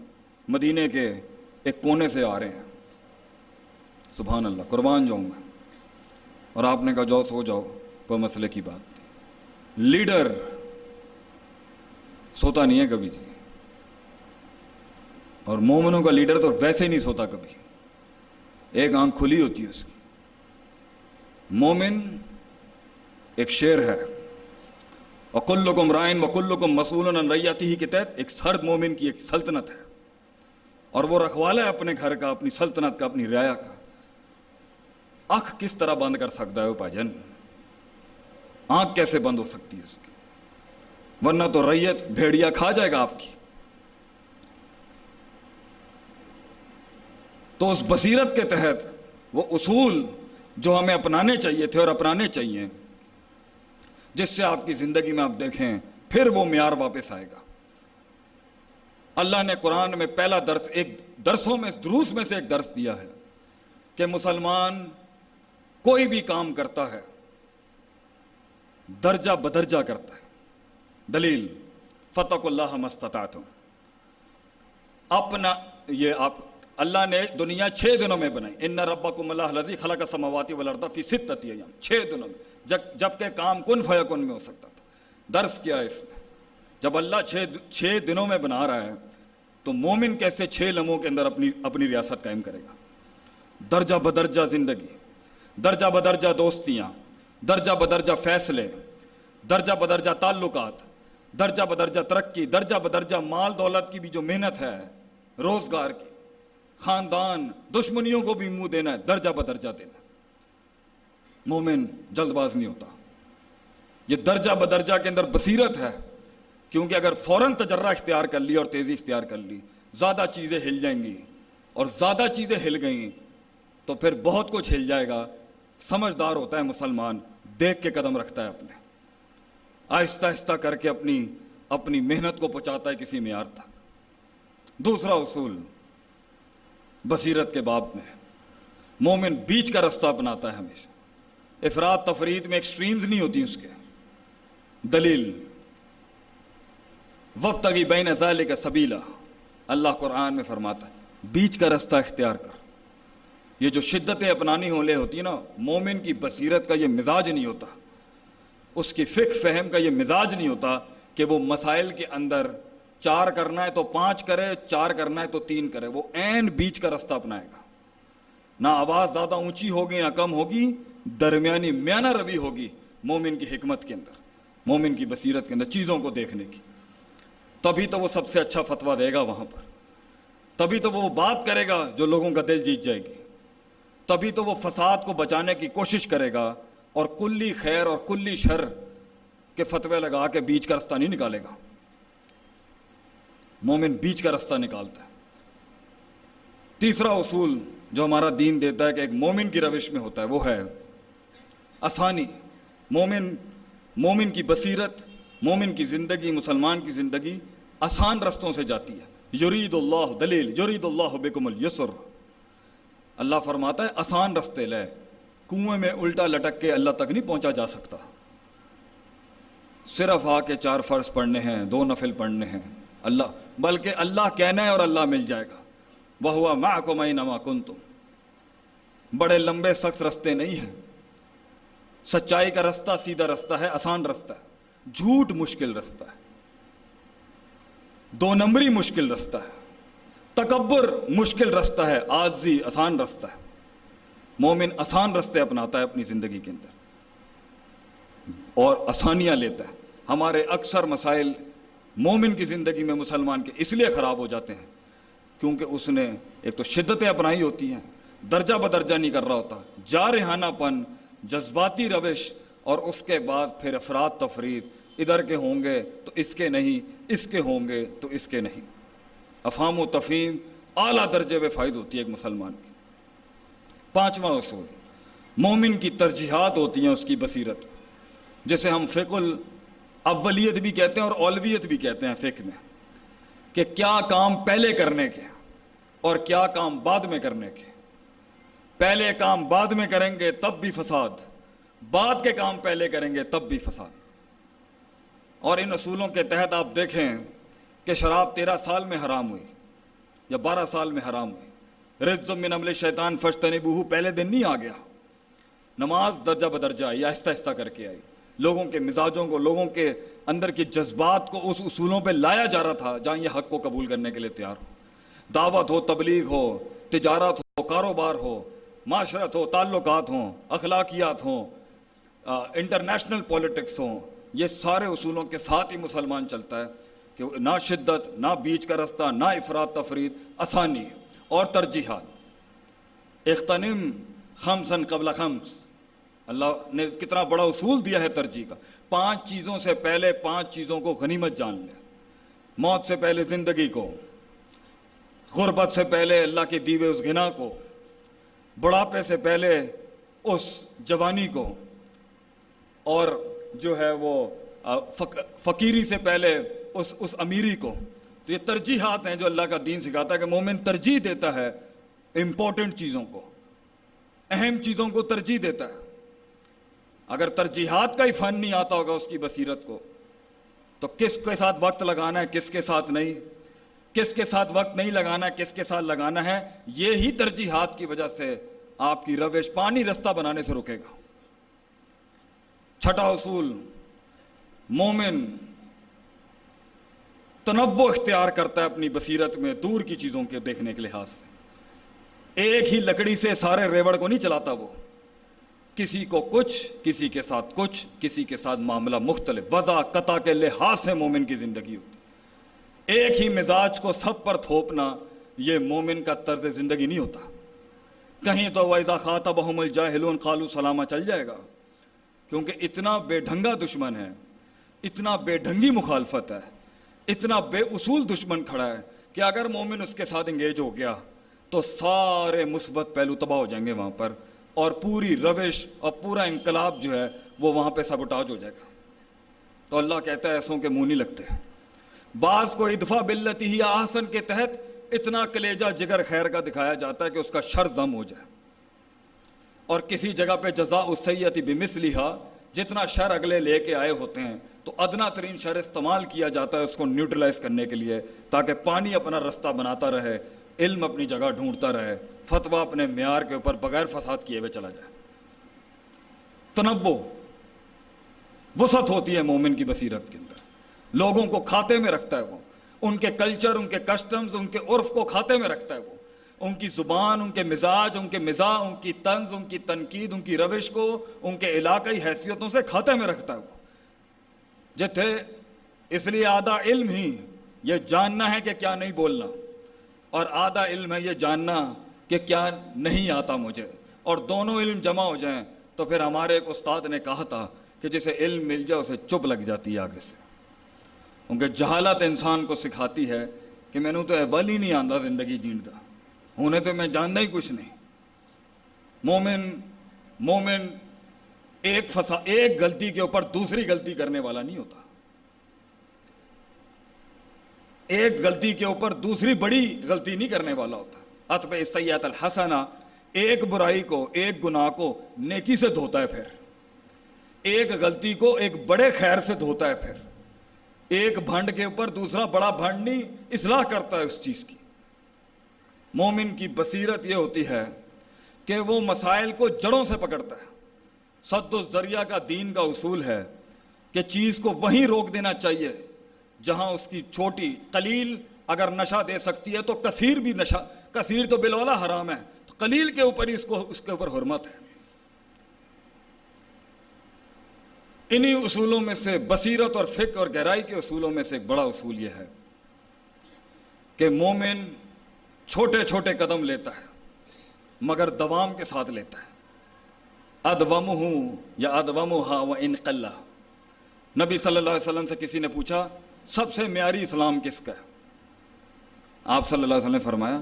مدینے کے ایک کونے سے آ رہے ہیں، سبحان اللہ، قربان جاؤں میں، اور آپ نے کہا جاؤ سو جاؤ، کوئی مسئلے کی بات نہیں۔ لیڈر سوتا نہیں ہے کبھی جی، اور مومنوں کا لیڈر تو ویسے ہی نہیں سوتا کبھی، ایک آنکھ کھلی ہوتی ہے اس کی۔ مومن ایک شیر ہے، وَكُلُّكُمْ رَاعٍ وَكُلُّكُمْ مَسْئُولٌ عَنْ رَعِّيَّتِهِ کے تحت ایک ہر مومن کی ایک سلطنت ہے، اور وہ رکھوالا ہے اپنے گھر کا، اپنی سلطنت کا، اپنی رعایا کا۔ آنکھ کس طرح بند کر سکتا ہے وہ بھائی جان؟ آنکھ کیسے بند ہو سکتی ہے اس کی؟ ورنہ تو رعیت بھیڑیا کھا جائے گا آپ کی۔ تو اس بصیرت کے تحت وہ اصول جو ہمیں اپنانے چاہیے تھے اور اپنانے چاہیے، جس سے آپ کی زندگی میں آپ دیکھیں پھر وہ معیار واپس آئے گا۔ اللہ نے قرآن میں پہلا درس، ایک درسوں میں، دروس میں سے ایک درس دیا ہے کہ مسلمان کوئی بھی کام کرتا ہے درجہ بدرجہ کرتا ہے۔ دلیل فَاتَّقُوا اللَّهَ مَا اسْتَطَعْتُمْ۔ اپنا یہ آپ، اللہ نے دنیا 6 دنوں میں بنائی۔ اِنَّ رَبَّكُمُ اللَّهُ الَّذِي خَلَقَ السَّمَاوَاتِ وَالْأَرْضَ فِي 6 أَيَّامٍ، 6 دنوں میں، جبکہ کام کن فیکن میں ہو سکتا تھا۔ درس کیا ہے اس میں؟ جب اللہ 6 دنوں میں بنا رہا ہے تو مومن کیسے 6 لمحوں کے اندر اپنی ریاست قائم کرے گا؟ درجہ بدرجہ زندگی، درجہ بدرجہ دوستیاں، درجہ بدرجہ فیصلے، درجہ بدرجہ تعلقات، درجہ بدرجہ ترقی، درجہ بدرجہ مال دولت کی بھی جو محنت ہے، روزگار کی، خاندان، دشمنیوں کو بھی منہ دینا ہے، درجہ بدرجہ دینا۔ مومن جلد باز نہیں ہوتا۔ یہ درجہ بدرجہ کے اندر بصیرت ہے، کیونکہ اگر فوراً تجرہ اختیار کر لی اور تیزی اختیار کر لی، زیادہ چیزیں ہل جائیں گی، اور زیادہ چیزیں ہل گئیں تو پھر بہت کچھ ہل جائے گا۔ سمجھدار ہوتا ہے مسلمان، دیکھ کے قدم رکھتا ہے، اپنے آہستہ آہستہ کر کے اپنی محنت کو پہنچاتا ہے کسی معیار تک۔ دوسرا اصول بصیرت کے باب میں، مومن بیچ کا رستہ اپناتا ہے ہمیشہ۔ افراط تفرید میں ایکسٹریمز نہیں ہوتی اس کے۔ دلیل وَابْتَغِ بَيْنَ ذَلِكَ سَبِيلًا، اللہ قرآن میں فرماتا ہے بیچ کا رستہ اختیار کر۔ یہ جو شدتیں اپنانی ہوتی ہیں نا، مومن کی بصیرت کا یہ مزاج نہیں ہوتا، اس کی فقہ فہم کا یہ مزاج نہیں ہوتا کہ وہ مسائل کے اندر 4 کرنا ہے تو 5 کرے، 4 کرنا ہے تو 3 کرے۔ وہ عین بیچ کا رستہ اپنائے گا۔ نہ آواز زیادہ اونچی ہوگی نہ کم ہوگی، درمیانی میانہ روی ہوگی مومن کی حکمت کے اندر، مومن کی بصیرت کے اندر چیزوں کو دیکھنے کی۔ تبھی تو وہ سب سے اچھا فتویٰ دے گا وہاں پر، تبھی تو وہ بات کرے گا جو لوگوں کا دل جیت جائے گی، تبھی تو وہ فساد کو بچانے کی کوشش کرے گا، اور کلی خیر اور کلی شر کے فتوے لگا کے بیچ کا رستہ نہیں نکالے گا۔ مومن بیچ کا رستہ نکالتا ہے۔ تیسرا اصول جو ہمارا دین دیتا ہے کہ ایک مومن کی روش میں ہوتا ہے، وہ ہے آسانی۔ مومن کی بصیرت، مومن کی زندگی، مسلمان کی زندگی آسان رستوں سے جاتی ہے۔ یرید اللہ، دلیل یرید اللہ بکم اليسر، اللہ فرماتا ہے آسان رستے لے۔ کنویں میں الٹا لٹک کے اللہ تک نہیں پہنچا جا سکتا۔ صرف آ کے 4 فرض پڑھنے ہیں، 2 نفل پڑھنے ہیں، بلکہ اللہ کہنا ہے اور اللہ مل جائے گا۔ وَهُوَ مَعَكُمْ أَيْنَمَا كُنْتُمْ۔ بڑے لمبے سخت رستے نہیں ہیں۔ سچائی کا رستہ سیدھا رستہ ہے، آسان رستہ ہے۔ جھوٹ مشکل رستہ ہے، 2 نمبری مشکل رستہ ہے، تکبر مشکل رستہ ہے، عاجزی آسان رستہ ہے۔ مومن آسان رستے اپناتا ہے اپنی زندگی کے اندر اور آسانیاں لیتا ہے۔ ہمارے اکثر مسائل مومن کی زندگی میں مسلمان کے اس لیے خراب ہو جاتے ہیں کیونکہ اس نے ایک تو شدتیں اپنائی ہوتی ہیں، درجہ بدرجہ نہیں کر رہا ہوتا، جارحانہ پن، جذباتی روش، اور اس کے بعد پھر افراد تفرید، ادھر کے ہوں گے تو اس کے نہیں، اس کے ہوں گے تو اس کے نہیں۔ افہام و تفہیم اعلیٰ درجے میں فائد ہوتی ہے ایک مسلمان کی۔ 5واں اصول، مومن کی ترجیحات ہوتی ہیں اس کی بصیرت، جسے ہم فقہ الاولیت بھی کہتے ہیں اور اولویت بھی کہتے ہیں فقہ میں، کہ کیا کام پہلے کرنے کے اور کیا کام بعد میں کرنے کے۔ پہلے کام بعد میں کریں گے تب بھی فساد، بعد کے کام پہلے کریں گے تب بھی فساد۔ اور ان اصولوں کے تحت آپ دیکھیں کہ شراب 13 سال میں حرام ہوئی یا 12 سال میں حرام ہوئی۔ رجز من عمل شیطان فاجتنبوہ پہلے دن نہیں آ گیا۔ نماز درجہ بدرجہ آئی، آہستہ آہستہ کر کے آئی، لوگوں کے مزاجوں کو، لوگوں کے اندر کے جذبات کو اس اصولوں پہ لایا جا رہا تھا جہاں یہ حق کو قبول کرنے کے لیے تیار ہو۔ دعوت ہو، تبلیغ ہو، تجارت ہو، کاروبار ہو، معاشرت ہو، تعلقات ہوں، اخلاقیات ہوں، انٹرنیشنل پولیٹکس ہوں، یہ سارے اصولوں کے ساتھ ہی مسلمان چلتا ہے کہ نہ شدت، نہ بیچ کا رستہ، نہ افراط تفرید، آسانی اور ترجیحات۔ اغتنم خمسا قبل خمس، اللہ نے کتنا بڑا اصول دیا ہے ترجیح کا۔ 5 چیزوں سے پہلے 5 چیزوں کو غنیمت جان لے۔ موت سے پہلے زندگی کو، غربت سے پہلے اللہ کے دیوے اس غنا کو، بڑھاپے سے پہلے اس جوانی کو، اور جو ہے وہ فقیری سے پہلے اس امیری کو۔ تو یہ ترجیحات ہیں جو اللہ کا دین سکھاتا ہے کہ مومن ترجیح دیتا ہے امپورٹنٹ چیزوں کو، اہم چیزوں کو ترجیح دیتا ہے۔ اگر ترجیحات کا ہی فن نہیں آتا ہوگا اس کی بصیرت کو، تو کس کے ساتھ وقت لگانا ہے، کس کے ساتھ نہیں، کس کے ساتھ وقت نہیں لگانا ہے، کس کے ساتھ لگانا ہے، یہی ترجیحات کی وجہ سے آپ کی روش پانی رستہ بنانے سے رکے گا۔ چھٹا اصول، مومن تنوع اختیار کرتا ہے اپنی بصیرت میں دور کی چیزوں کے دیکھنے کے لحاظ سے۔ ایک ہی لکڑی سے سارے ریوڑ کو نہیں چلاتا وہ، کسی کو کچھ، کسی کے ساتھ کچھ، کسی کے ساتھ معاملہ مختلف، وضع قطع کے لحاظ سے مومن کی زندگی ہوتی ہے۔ ایک ہی مزاج کو سب پر تھوپنا یہ مومن کا طرز زندگی نہیں ہوتا۔ کہیں تو وَإِذَا خَاطَبَهُمُ الْجَاهِلُونَ قَالُوا سَلَامًا چل جائے گا، کیونکہ اتنا بے ڈھنگا دشمن ہے، اتنا بے ڈھنگی مخالفت ہے، اتنا بے اصول دشمن کھڑا ہے کہ اگر مومن اس کے ساتھ انگیج ہو گیا تو سارے مثبت پہلو تباہ ہو جائیں گے وہاں پر، اور پوری روش اور پورا انقلاب جو ہے وہ وہاں پہ سبوٹاج ہو جائے گا۔ تو اللہ کہتا ہے ایسوں کے منہ نہیں لگتے۔ بعض کو ادفع باللتی ہی احسن کے تحت اتنا کلیجہ جگر خیر کا دکھایا جاتا ہے کہ اس کا شر ضم ہو جائے، اور کسی جگہ پہ جزاء السیئۃ بمثلھا، جتنا شر اگلے لے کے آئے ہوتے ہیں تو ادنا ترین شر استعمال کیا جاتا ہے اس کو نیوٹرلائز کرنے کے لیے، تاکہ پانی اپنا رستہ بناتا رہے، علم اپنی جگہ ڈھونڈتا رہے، فتویٰ اپنے معیار کے اوپر بغیر فساد کیے ہوئے چلا جائے۔ تنوع، وسعت ہوتی ہے مومن کی بصیرت کے اندر، لوگوں کو کھاتے میں رکھتا ہے وہ، ان کے کلچر، ان کے کسٹمز، ان کے عرف کو کھاتے میں رکھتا ہے وہ، ان کی زبان، ان کے مزاج، ان کے مزاح، ان کی طنز، ان کی تنقید، ان کی روش کو ان کے علاقائی حیثیتوں سے کھاتے میں رکھتا ہے وہ۔ جتھے اس لیے آدھا علم ہی یہ جاننا ہے کہ کیا نہیں بولنا، اور آدھا علم ہے یہ جاننا کہ کیا نہیں آتا مجھے، اور دونوں علم جمع ہو جائیں تو پھر ہمارے ایک استاد نے کہا تھا کہ جسے علم مل جائے اسے چپ لگ جاتی ہے آگے سے، کیونکہ جہالت انسان کو سکھاتی ہے کہ میں نے تو اول ہی نہیں آندا زندگی جیندا، انہیں تو میں جاننا ہی کچھ نہیں۔ مومن ایک غلطی کے اوپر دوسری غلطی کرنے والا نہیں ہوتا، ایک غلطی کے اوپر دوسری بڑی غلطی نہیں کرنے والا ہوتا۔ اتبع السیئۃ الحسنہ، ایک برائی کو، ایک گناہ کو نیکی سے دھوتا ہے، پھر ایک غلطی کو ایک بڑے خیر سے دھوتا ہے، پھر ایک بھنڈ کے اوپر دوسرا بڑا بھنڈ نہیں، اصلاح کرتا ہے اس چیز کی۔ مومن کی بصیرت یہ ہوتی ہے کہ وہ مسائل کو جڑوں سے پکڑتا ہے۔ سد الذریعہ کا دین کا اصول ہے کہ چیز کو وہیں روک دینا چاہیے جہاں اس کی چھوٹی قلیل اگر نشہ دے سکتی ہے تو کثیر بھی نشہ، کثیر تو بالولا حرام ہے، تو قلیل کے اوپر ہی اس کے اوپر حرمت ہے۔ انہی اصولوں میں سے بصیرت اور فقہ اور گہرائی کے اصولوں میں سے ایک بڑا اصول یہ ہے کہ مومن چھوٹے چھوٹے قدم لیتا ہے مگر دوام کے ساتھ لیتا ہے۔ ادومہ یا ادومہا وان قل، نبی صلی اللہ علیہ وسلم سے کسی نے پوچھا سب سے معیاری اسلام کس کا ہے؟ آپ صلی اللہ علیہ وسلم نے فرمایا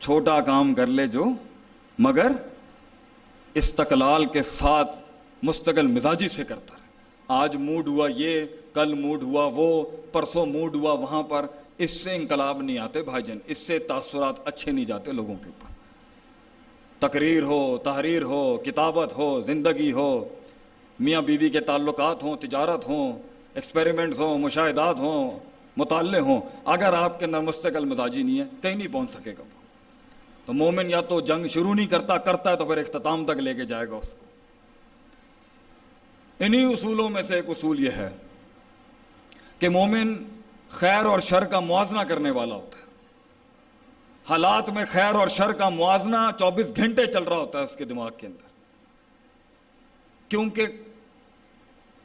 چھوٹا کام کر لے جو مگر استقلال کے ساتھ مستقل مزاجی سے کرتا رہے۔ آج موڈ ہوا یہ، کل موڈ ہوا وہ، پرسوں موڈ ہوا وہاں پر، اس سے انقلاب نہیں آتے بھائی جان، اس سے تاثرات اچھے نہیں جاتے لوگوں کے اوپر۔ تقریر ہو، تحریر ہو، کتابت ہو، زندگی ہو، میاں بیوی کے تعلقات ہوں، تجارت ہوں، ایکسپیریمنٹس ہوں، مشاہدات ہوں، مطالعے ہوں، اگر آپ کے اندر مستقل مزاجی نہیں ہے کہیں نہیں پہنچ سکے گا۔ تو مومن یا تو جنگ شروع نہیں کرتا ہے تو پھر اختتام تک لے کے جائے گا اس کو۔ انہی اصولوں میں سے ایک اصول یہ ہے کہ مومن خیر اور شر کا موازنہ کرنے والا ہوتا ہے۔ حالات میں خیر اور شر کا موازنہ 24 گھنٹے چل رہا ہوتا ہے اس کے دماغ کے اندر، کیونکہ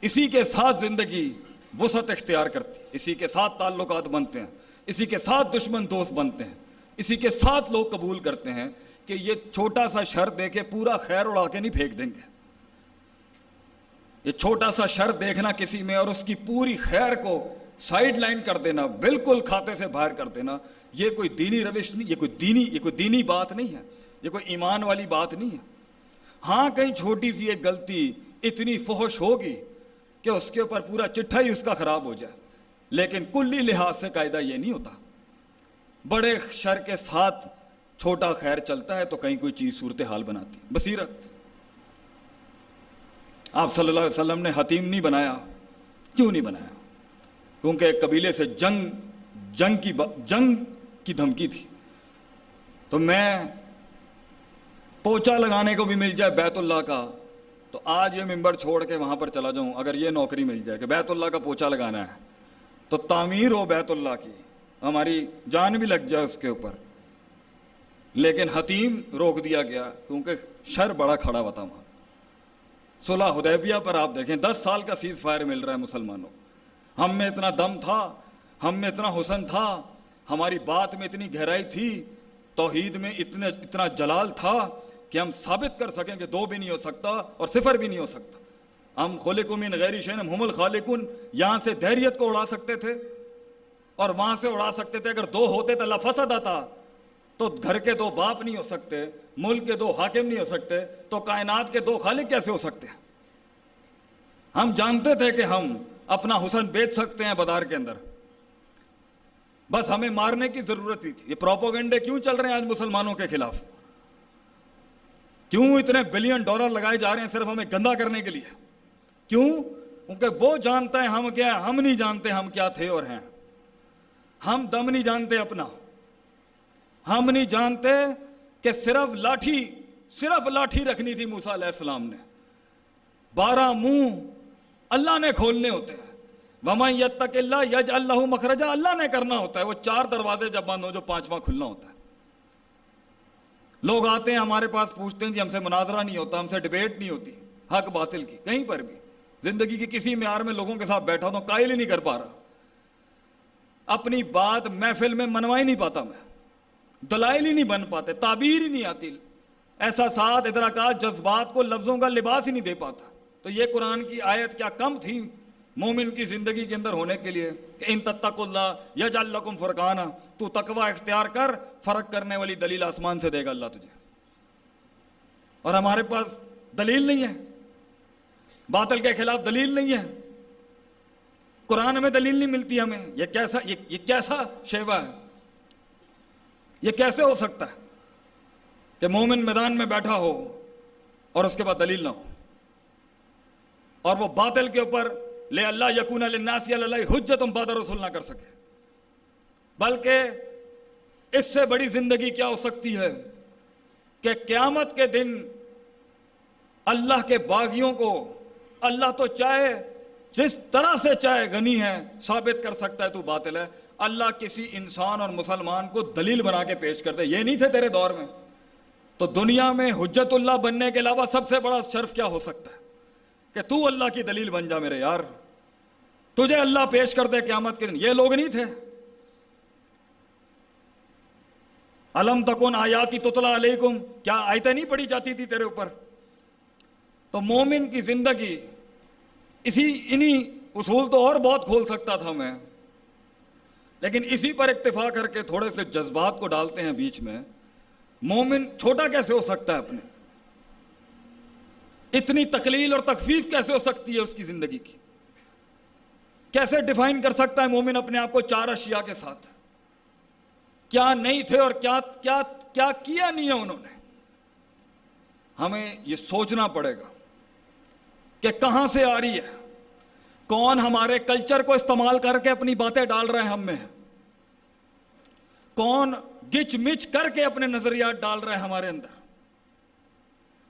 اسی کے ساتھ زندگی وسعت اختیار کرتی ہے، اسی کے ساتھ تعلقات بنتے ہیں، اسی کے ساتھ دشمن دوست بنتے ہیں، اسی کے ساتھ لوگ قبول کرتے ہیں کہ یہ چھوٹا سا شر دے کے پورا خیر اڑا کے نہیں پھینک دیں گے. یہ چھوٹا سا شر دیکھنا کسی میں اور اس کی پوری خیر کو سائیڈ لائن کر دینا، بالکل کھاتے سے باہر کر دینا، یہ کوئی دینی روش نہیں، یہ کوئی دینی بات نہیں ہے، یہ کوئی ایمان والی بات نہیں ہے. ہاں کہیں چھوٹی سی ایک غلطی اتنی فحش ہوگی کہ اس کے اوپر پورا چٹھا ہی اس کا خراب ہو جائے، لیکن کلی لحاظ سے قاعدہ یہ نہیں ہوتا. بڑے شر کے ساتھ چھوٹا خیر چلتا ہے تو کہیں کوئی چیز صورتحال بناتی. بصیرت. آپ صلی اللہ علیہ وسلم نے حتیم نہیں بنایا. کیوں نہیں بنایا؟ کیونکہ ایک قبیلے سے جنگ کی دھمکی تھی. تو میں پوچھا لگانے کو بھی مل جائے بیت اللہ کا تو آج یہ ممبر چھوڑ کے وہاں پر چلا جاؤں. اگر یہ نوکری مل جائے کہ بیت اللہ کا پوچھا لگانا ہے تو تعمیر ہو بیت اللہ کی، ہماری جان بھی لگ جائے اس کے اوپر، لیکن حتیم روک دیا گیا کیونکہ شر بڑا کھڑا ہوا تھا وہاں. صلح حدیبیہ پر آپ دیکھیں 10 سال کا سیز فائر مل رہا ہے مسلمانوں کو. ہم میں اتنا دم تھا، ہم میں اتنا حسن تھا، ہماری بات میں اتنی گہرائی تھی، توحید میں اتنا جلال تھا کہ ہم ثابت کر سکیں کہ 2 بھی نہیں ہو سکتا اور 0 بھی نہیں ہو سکتا. ہم خلقوا من غیر شیء ہم الخالقون، یہاں سے دہریت کو اڑا سکتے تھے اور وہاں سے اڑا سکتے تھے. اگر 2 ہوتے تو لفسد آتا، تو گھر کے 2 باپ نہیں ہو سکتے، ملک کے 2 حاکم نہیں ہو سکتے، تو کائنات کے 2 خالق کیسے ہو سکتے ہیں؟ ہم جانتے تھے کہ ہم اپنا حسن بیچ سکتے ہیں بازار کے اندر، بس ہمیں مارنے کی ضرورت ہی تھی. یہ پروپیگنڈے کیوں چل رہے ہیں آج مسلمانوں کے خلاف؟ کیوں اتنے بلین ڈالر لگائے جا رہے ہیں صرف ہمیں گندا کرنے کے لیے؟ کیوں؟ کیونکہ وہ جانتا ہے ہم کیا ہے، ہم نہیں جانتے ہم کیا تھے اور ہیں. ہم دم نہیں جانتے اپنا، ہم نہیں جانتے کہ صرف لاٹھی رکھنی تھی موسیٰ علیہ السلام نے. 12 منہ اللہ نے کھولنے ہوتے ہیں. وَمَن يَتَّقِ اللَّهَ يَجْعَل لَّهُ مَخْرَجًا، اللہ نے کرنا ہوتا ہے. وہ 4 دروازے جب بند ہو جو 5واں کھلنا ہوتا ہے. لوگ آتے ہیں ہمارے پاس پوچھتے ہیں جی ہم سے مناظرہ نہیں ہوتا، ہم سے ڈیبیٹ نہیں ہوتی حق باطل کی. کہیں پر بھی زندگی کی کسی معیار میں لوگوں کے ساتھ بیٹھا تو قائل ہی نہیں کر پا رہا، اپنی بات محفل میں منوا ہی نہیں پاتا، میں دلائل ہی نہیں بن پاتے، تعبیر ہی نہیں آتی، احساسات ادراکات جذبات کو لفظوں کا لباس ہی نہیں دے پاتا. تو یہ قرآن کی آیت کیا کم تھی مومن کی زندگی کے اندر ہونے کے لیے کہ ان تتقوا اللہ یجعل لکم فرقانا، تو تقوی اختیار کر، فرق کرنے والی دلیل آسمان سے دے گا اللہ تجھے. اور ہمارے پاس دلیل نہیں ہے، باطل کے خلاف دلیل نہیں ہے، قرآن میں دلیل نہیں ملتی ہمیں. یہ کیسا شیوا ہے؟ یہ کیسے ہو سکتا ہے کہ مومن میدان میں بیٹھا ہو اور اس کے بعد دلیل نہ ہو، اور وہ باطل کے اوپر لے اللہ یکون للناس علی اللہ حجۃ بعد الرسول نہ کر سکے؟ بلکہ اس سے بڑی زندگی کیا ہو سکتی ہے کہ قیامت کے دن اللہ کے باغیوں کو اللہ تو چاہے جس طرح سے چاہے غنی ہے ثابت کر سکتا ہے تو باطل ہے. اللہ کسی انسان اور مسلمان کو دلیل بنا کے پیش کرتے. یہ نہیں تھے تیرے دور میں، تو دنیا میں حجت اللہ بننے کے علاوہ سب سے بڑا شرف کیا ہو سکتا ہے کہ تو اللہ کی دلیل بن جا میرے یار، تجھے اللہ پیش کر دے قیامت کے دن. یہ لوگ نہیں تھے. الم تکن آیاتی تتلی علیکم، کیا آیتیں نہیں پڑھی جاتی تھی تیرے اوپر؟ تو مومن کی زندگی انہی اصول تو اور بہت کھول سکتا تھا میں، لیکن اسی پر اکتفا کر کے تھوڑے سے جذبات کو ڈالتے ہیں بیچ میں. مومن چھوٹا کیسے ہو سکتا ہے اپنے؟ اتنی تقلیل اور تخفیف کیسے ہو سکتی ہے اس کی زندگی کی؟ کیسے ڈیفائن کر سکتا ہے مومن اپنے آپ کو 4 اشیاء کے ساتھ؟ کیا نہیں تھے اور کیا کیا نہیں ہے انہوں نے؟ ہمیں یہ سوچنا پڑے گا کہ کہاں سے آ رہی ہے، کون ہمارے کلچر کو استعمال کر کے اپنی باتیں ڈال رہے ہیں ہم میں، کون گچ مچ کر کے اپنے نظریات ڈال رہے ہیں ہمارے اندر،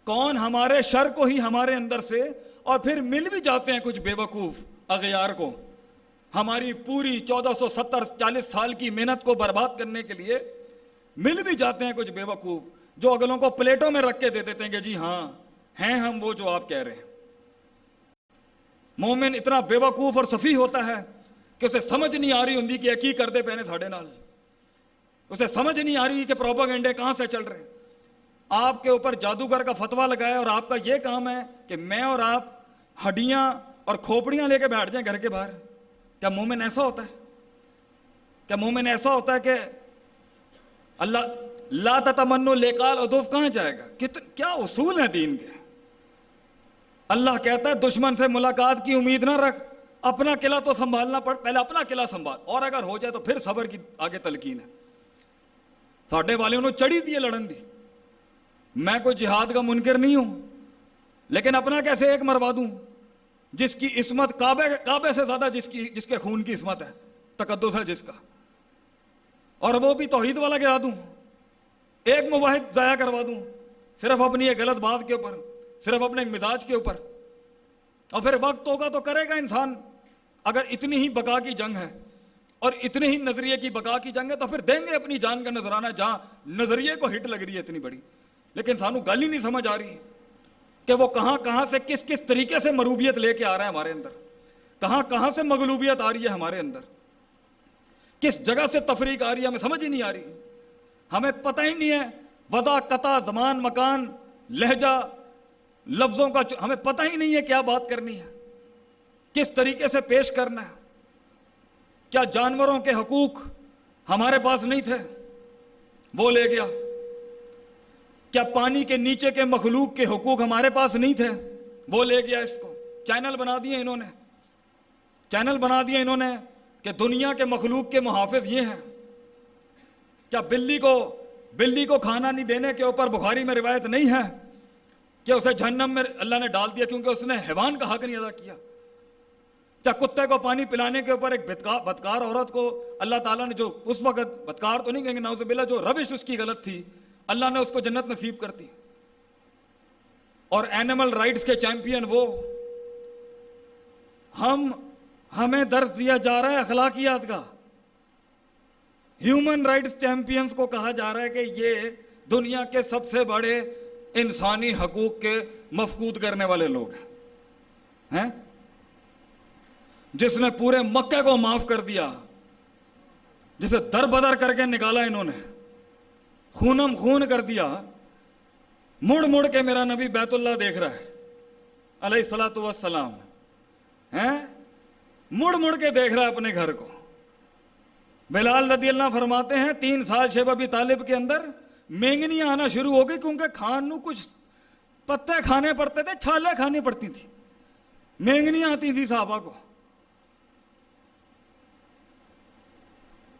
کون ہمارے شر کو ہی ہمارے اندر سے، اور پھر مل بھی جاتے ہیں کچھ بے وقوف اغیار کو ہماری پوری 1470-40 سال کی محنت کو برباد کرنے کے لیے. مل بھی جاتے ہیں کچھ بے وقوف جو اگلوں کو پلیٹوں میں رکھ کے دے دیتے ہیں کہ جی ہاں ہیں ہم وہ جو آپ کہہ رہے ہیں. مومن اتنا بے وقوف اور سفیہ ہوتا ہے کہ اسے سمجھ نہیں آ رہی ہوندی کہ کی کردے پے نے ساڈے نال، اسے سمجھ نہیں آ رہی کہ پروپیگنڈے کہاں سے چل رہے ہیں۔ آپ کے اوپر جادوگر کا فتویٰ لگایا اور آپ کا یہ کام ہے کہ میں اور آپ ہڈیاں اور کھوپڑیاں لے کے بیٹھ جائیں گھر کے باہر۔ کیا مومن ایسا ہوتا ہے؟ کیا مومن ایسا ہوتا ہے کہ اللہ لا تتمنوا لقاء العدو کہاں جائے گا؟ کیا اصول ہیں دین کے؟ اللہ کہتا ہے دشمن سے ملاقات کی امید نہ رکھ، اپنا قلعہ تو سنبھالنا پڑ، پہلے اپنا قلعہ سنبھال، اور اگر ہو جائے تو پھر صبر کی آگے تلقین ہے۔ ساڈے والوں نے چڑھی دی لڑن دی۔ میں کوئی جہاد کا منکر نہیں ہوں، لیکن اپنا کیسے ایک مروا دوں جس کی عصمت کعبے سے زیادہ جس کے خون کی عصمت ہے، تقدس ہے جس کا، اور وہ بھی توحید والا گرا دوں، ایک موحد ضائع کروا دوں صرف اپنی ایک غلط بات کے اوپر، صرف اپنے مزاج کے اوپر۔ اور پھر وقت ہوگا تو کرے گا انسان۔ اگر اتنی ہی بقا کی جنگ ہے اور اتنے ہی نظریے کی بقا کی جنگ ہے تو پھر دیں گے اپنی جان کا نذرانہ جہاں نظریے کو ہٹ لگ رہی ہے اتنی بڑی۔ لیکن سانو گل ہی نہیں سمجھ آ رہی کہ وہ کہاں سے کس طریقے سے مروبیت لے کے آ رہا ہے ہمارے اندر، کہاں سے مغلوبیت آ رہی ہے ہمارے اندر، کس جگہ سے تفریق آ رہی ہے، ہمیں سمجھ ہی نہیں آ رہی۔ ہمیں پتہ ہی نہیں ہے وضع، قطع، زمان، مکان، لہجہ، لفظوں کا ہمیں پتہ ہی نہیں ہے کیا بات کرنی ہے، کس طریقے سے پیش کرنا ہے۔ کیا جانوروں کے حقوق ہمارے پاس نہیں تھے؟ وہ لے گیا۔ کیا پانی کے نیچے کے مخلوق کے حقوق ہمارے پاس نہیں تھے؟ وہ لے گیا اس کو۔ چینل بنا دیے انہوں نے کہ دنیا کے مخلوق کے محافظ یہ ہیں۔ کیا بلی کو کھانا نہیں دینے کے اوپر بخاری میں روایت نہیں ہے کہ اسے جہنم میں اللہ نے ڈال دیا کیونکہ اس نے حیوان کا حق نہیں ادا کیا؟ کیا کتے کو پانی پلانے کے اوپر ایک بدکار عورت کو اللہ تعالیٰ نے، جو اس وقت بدکار تو نہیں کہیں گے نعوذ باللہ، جو روش اس کی غلط تھی، اللہ نے اس کو جنت نصیب کر دی؟ اور اینیمل رائٹس کے چیمپئن وہ، ہمیں درس دیا جا رہا ہے اخلاقیات کا۔ ہیومن رائٹس چیمپئنز کو کہا جا رہا ہے کہ یہ دنیا کے سب سے بڑے انسانی حقوق کے مفقود کرنے والے لوگ ہیں۔ جس نے پورے مکے کو معاف کر دیا، جسے در بدر کر کے نکالا انہوں نے، خونم خون کر دیا، مڑ کے میرا نبی بیت اللہ دیکھ رہا ہے علیہ الصلوۃ والسلام، مڑ کے دیکھ رہا ہے اپنے گھر کو۔ بلال رضی اللہ فرماتے ہیں 3 سال شیب ابی طالب کے اندر مینگنیاں آنا شروع ہو گئی، کیونکہ کھان نو کچھ پتے کھانے پڑتے تھے، چھالیں کھانی پڑتی تھی، مینگنیاں آتی تھی صحابہ کو۔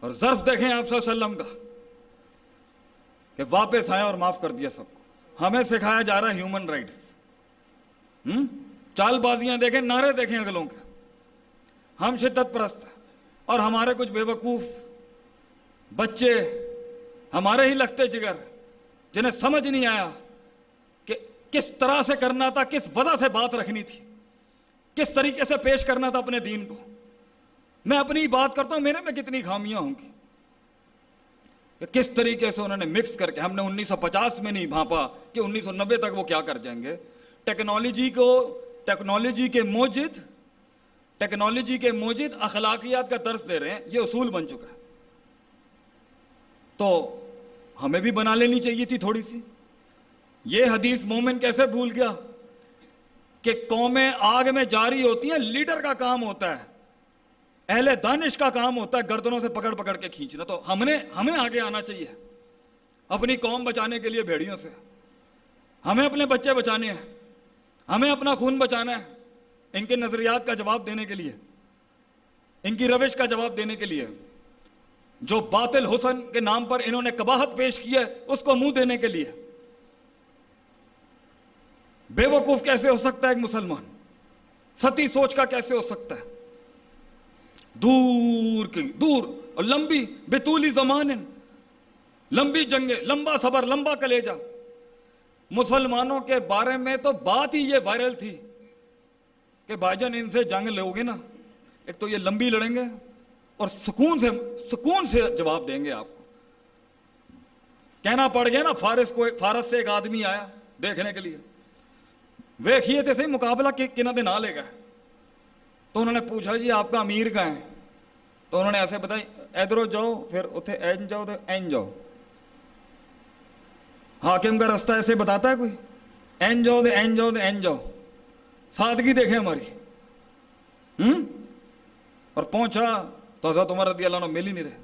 اور ظرف دیکھیں آپ صلی اللہ علیہ وسلم کا کہ واپس آیا اور معاف کر دیا سب کو۔ ہمیں سکھایا جا رہا ہے ہیومن رائٹس۔ چال بازیاں دیکھیں، نعرے دیکھیں اگلوں کے۔ ہم شدت پرست ہیں اور ہمارے کچھ بے وقوف بچے، ہمارے ہی لگتے جگر، جنہیں سمجھ نہیں آیا کہ کس طرح سے کرنا تھا، کس وجہ سے بات رکھنی تھی، کس طریقے سے پیش کرنا تھا اپنے دین کو۔ میں اپنی بات کرتا ہوں، میرے میں کتنی خامیاں ہوں گی کہ کس طریقے سے انہوں نے مکس کر کے، ہم نے 1950 میں نہیں بھانپا کہ 1990 تک وہ کیا کر جائیں گے۔ ٹیکنالوجی کے موجد اخلاقیات کا درس دے رہے ہیں، یہ اصول بن چکا ہے۔ تو ہمیں بھی بنا لینی چاہیے تھی تھوڑی سی۔ یہ حدیث مومن کیسے بھول گیا کہ قومیں آگ میں جاری ہوتی ہیں، لیڈر کا کام ہوتا ہے، اہل دانش کا کام ہوتا ہے گردنوں سے پکڑ پکڑ کے کھینچنا۔ تو ہمیں آگے آنا چاہیے اپنی قوم بچانے کے لیے بھیڑیوں سے۔ ہمیں اپنے بچے بچانے ہیں، ہمیں اپنا خون بچانا ہے، ان کے نظریات کا جواب دینے کے لیے، ان کی روش کا جواب دینے کے لیے، جو باطل حسن کے نام پر انہوں نے قباحت پیش کی ہے اس کو منہ دینے کے لیے۔ بے وقوف کیسے ہو سکتا ہے ایک مسلمان؟ ستی سوچ کا کیسے ہو سکتا ہے؟ دور اور لمبی بطولی زمان، لمبی جنگیں، لمبا صبر، لمبا کلیجہ۔ مسلمانوں کے بارے میں تو بات ہی یہ وائرل تھی کہ بھائی جان ان سے جنگ لو گے نا، ایک تو یہ لمبی لڑیں گے اور سکون سے جواب دیں گے آپ کو۔ کہنا پڑ گیا نا، فارس سے ایک آدمی آیا دیکھنے کے لیے، ویکھیے تے صحیح مقابلہ کنہ دے نہ لے گا، تو انہوں نے پوچھا جی آپ کا امیر کہاں ہے؟ تو انہوں نے ایسے بتائی ادھر جاؤ پھر اتنے این جاؤ تو این جاؤ. حاکم کا راستہ ایسے بتاتا ہے کوئی؟ این جاؤ تو این جاؤ تو این جاؤ. سادگی دیکھیں ہماری. اور پہنچا تو حضرت عمر رضی اللہ عنہ مل ہی نہیں رہے.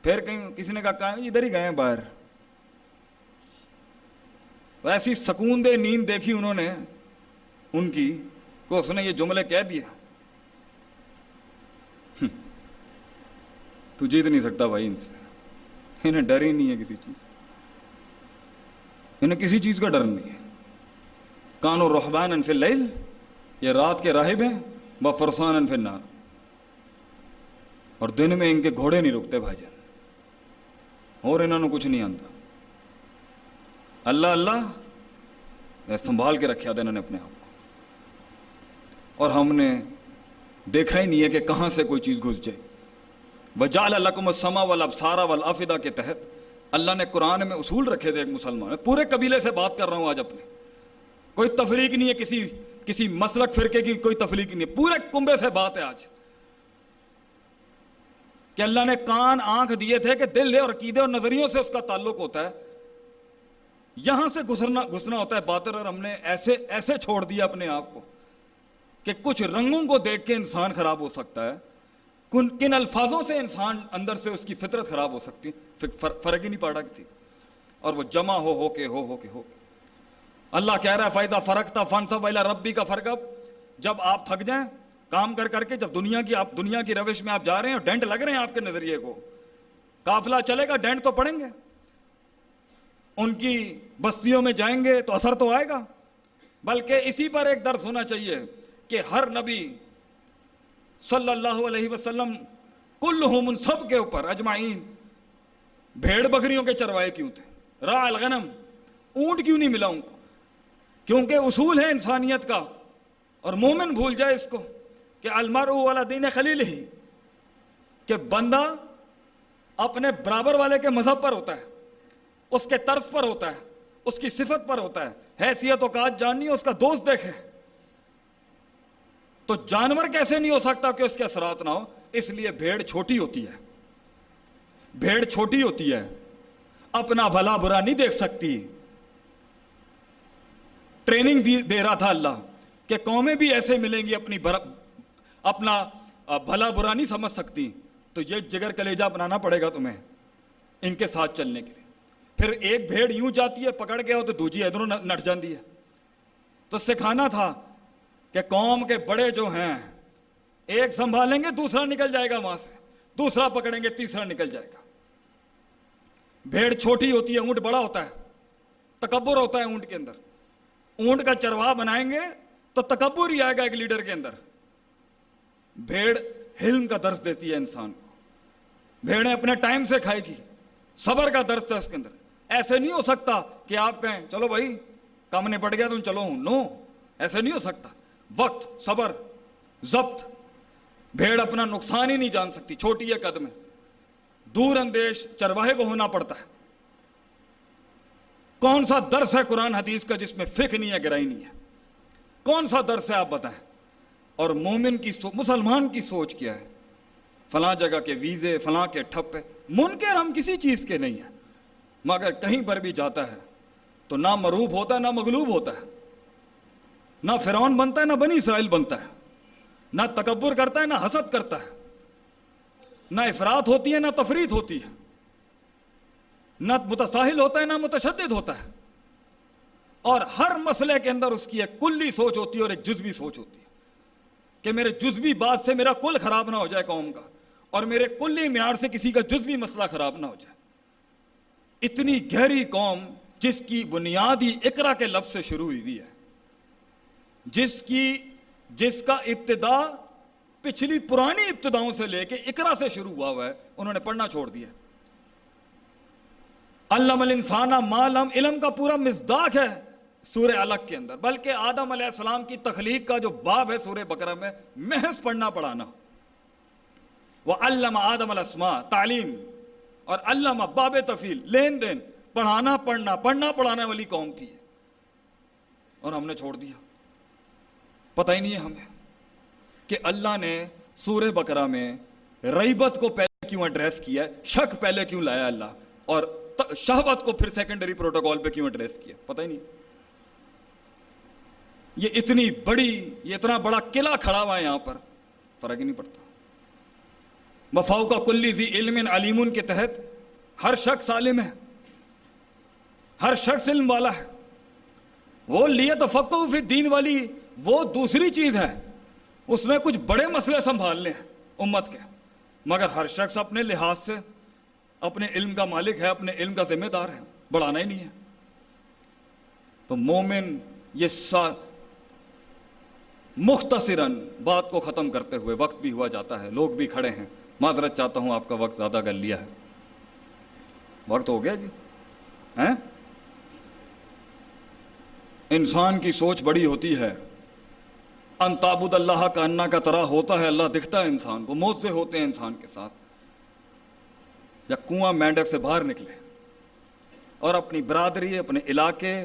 پھر کہیں کسی نے کہا ادھر ہی گئے ہیں باہر. ایسی سکون دہ نیند دیکھی انہوں نے ان کی کہ اس نے یہ جملے کہہ دیا. تو جیت نہیں سکتا بھائی ان سے. انہیں ڈر ہی نہیں ہے کسی چیز کا. انہیں کسی چیز کا ڈر نہیں ہے. کانوا رہبانا فی اللیل، یہ رات کے راہب ہیں، وفرسانا فی النہار، اور دن میں ان کے گھوڑے نہیں رکتے بھائی جان. اور انہوں نے کچھ نہیں آتا. اللہ اللہ سنبھال کے رکھا تھا انہوں نے اپنے آپ کو. اور ہم نے دیکھا ہی نہیں ہے کہ کہاں سے کوئی چیز گھس جائے. وَجَعَلَ لَكُمُ السَّمْعَ وَالْأَبْصَارَ وَالْأَفْئِدَةَ کے تحت اللہ نے قرآن میں اصول رکھے تھے. ایک مسلمان پورے قبیلے سے بات کر رہا ہوں آج اپنے. کوئی تفریق نہیں ہے، کسی مسلک فرقے کی کوئی تفریق نہیں ہے. پورے کنبے سے بات ہے آج کہ اللہ نے کان آنکھ دیے تھے کہ دل ہے اور عقیدے اور نظریوں سے اس کا تعلق ہوتا ہے. یہاں سے گھسنا ہوتا ہے باطل. اور ہم نے ایسے چھوڑ دیا اپنے آپ کو کہ کچھ رنگوں کو دیکھ کے انسان خراب ہو سکتا ہے. کن الفاظوں سے انسان اندر سے اس کی فطرت خراب ہو سکتی ہے. فرق ہی نہیں پڑا کسی. اور وہ جمع ہو کے اللہ کہہ رہا ہے فَإِذَا فَرَغْتَ فَانْصَبْ إِلَىٰ رَبِّكَ فَارْغَب. جب آپ تھک جائیں کام کر کے، جب دنیا کی روش میں آپ جا رہے ہیں اور ڈینٹ لگ رہے ہیں آپ کے نظریے کو، قافلہ چلے گا ڈینٹ تو پڑیں گے. ان کی بستیوں میں جائیں گے تو اثر تو آئے گا. بلکہ اسی پر ایک درس ہونا چاہیے کہ ہر نبی صلی اللہ علیہ وسلم کلہم، ان سب کے اوپر اجمعین، بھیڑ بکریوں کے چروائے کیوں تھے؟ راع الغنم، اونٹ کیوں نہیں ملا ان کو؟ کیونکہ اصول ہے انسانیت کا. اور مومن بھول جائے اس کو کہ المرء علی دین خلیلہ، کہ بندہ اپنے برابر والے کے مذہب پر ہوتا ہے، اس کے طرز پر ہوتا ہے، اس کی صفت پر ہوتا ہے. حیثیت اوقات جاننی ہے، اس کا دوست دیکھے. تو جانور کیسے نہیں ہو سکتا کہ اس کے اثرات نہ ہو؟ اس لیے بھیڑ چھوٹی ہوتی ہے. بھیڑ چھوٹی ہوتی ہے، اپنا بھلا برا نہیں دیکھ سکتی. ٹریننگ دے رہا تھا اللہ کہ قومیں بھی ایسے ملیں گی اپنا بھلا برا نہیں سمجھ سکتی. تو یہ جگر کلیجہ بنانا پڑے گا تمہیں ان کے ساتھ چلنے کے لیے. پھر ایک بھیڑ یوں جاتی ہے پکڑ کے ہو تو دوسری ادھروں نٹ جاتی ہے. تو سکھانا تھا کہ قوم کے بڑے جو ہیں ایک سنبھالیں گے دوسرا نکل جائے گا وہاں سے، دوسرا پکڑیں گے تیسرا نکل جائے گا. بھیڑ چھوٹی ہوتی ہے، اونٹ بڑا ہوتا ہے. تکبر ہوتا ہے اونٹ کے اندر. اونٹ کا چرواہ بنائیں گے تو تکبر ہی آئے گا ایک لیڈر کے اندر. بھیڑ حلم کا درس دیتی ہے انسان کو. بھیڑیں اپنے ٹائم سے کھائے گی. صبر کا درس ہے اس کے اندر. ایسے نہیں ہو سکتا کہ آپ کہیں چلو بھائی کام نپٹ گیا تم چلو. نو، ایسے نہیں ہو سکتا. وقت، صبر، ضبط. بھیڑ اپنا نقصان ہی نہیں جان سکتی، چھوٹی ہے قد میں. دور اندیش چرواہے کو ہونا پڑتا ہے. کون سا درس ہے قرآن حدیث کا جس میں فقہ نہیں ہے، گہرائی نہیں ہے؟ کون سا درس ہے آپ بتائیں؟ اور مومن کی مسلمان کی سوچ کیا ہے؟ فلاں جگہ کے ویزے، فلاں کے ٹھپے. منکر ہم کسی چیز کے نہیں ہیں، مگر کہیں پر بھی جاتا ہے تو نہ مروب ہوتا ہے نہ مغلوب ہوتا ہے. نہ فرعون بنتا ہے نہ بنی اسرائیل بنتا ہے. نہ تکبر کرتا ہے نہ حسد کرتا ہے. نہ افراط ہوتی ہے نہ تفریط ہوتی ہے. نہ متساہل ہوتا ہے نہ متشدد ہوتا ہے. اور ہر مسئلے کے اندر اس کی ایک کلی سوچ ہوتی ہے اور ایک جزوی سوچ ہوتی ہے کہ میرے جزوی بات سے میرا کل خراب نہ ہو جائے قوم کا، اور میرے کلی معیار سے کسی کا جزوی مسئلہ خراب نہ ہو جائے. اتنی گہری قوم جس کی بنیاد ہی اقرا کے لفظ سے شروع ہوئی ہے، جس کا ابتدا پچھلی پرانی ابتداؤں سے لے کے اقرا سے شروع ہوا ہے، انہوں نے پڑھنا چھوڑ دیا. علم الانسان ما لم، علم کا پورا مصداق ہے سورہ علق کے اندر. بلکہ آدم علیہ السلام کی تخلیق کا جو باب ہے سورہ بقرہ میں، محض پڑھنا پڑھانا. وَعَلَّمَ آدَمَ الْأَسْمَاءَ، تعلیم. اور علامہ باب تفیل، لین دین، پڑھانا پڑھنا پڑھانے والی قوم تھی. اور ہم نے چھوڑ دیا، پتہ ہی نہیں ہے ہمیں. کہ اللہ نے سورہ بقرہ میں ریبت کو پہلے کیوں ایڈریس کیا ہے, شک پہلے کیوں لایا اللہ, اور شہوت کو پھر سیکنڈری پروٹوکول پہ کیوں ایڈریس کیا, پتہ ہی نہیں. یہ اتنی بڑی, یہ اتنا بڑا قلعہ کھڑا ہوا ہے یہاں پر, فرق ہی نہیں پڑتا. وفوق کل ذی علم علیم کے تحت ہر شخص عالم ہے, ہر شخص علم والا ہے. وہ لیتفقہوا فی الدین والی وہ دوسری چیز ہے, اس میں کچھ بڑے مسئلے سنبھالنے ہیں امت کے, مگر ہر شخص اپنے لحاظ سے اپنے علم کا مالک ہے, اپنے علم کا ذمہ دار ہے, بڑھانا ہی نہیں ہے. تو مومن یہ مختصراً بات کو ختم کرتے ہوئے, وقت بھی ہوا جاتا ہے, لوگ بھی کھڑے ہیں, معذرت چاہتا ہوں آپ کا وقت زیادہ کر لیا ہے. وقت ہو گیا جی ہیں؟ انسان کی سوچ بڑی ہوتی ہے. ان تعبد اللہ کا انا کا طرح ہوتا ہے, اللہ دکھتا ہے انسان کو, موزے ہوتے ہیں انسان کے ساتھ. یا کنواں مینڈک سے باہر نکلے اور اپنی برادری, اپنے علاقے,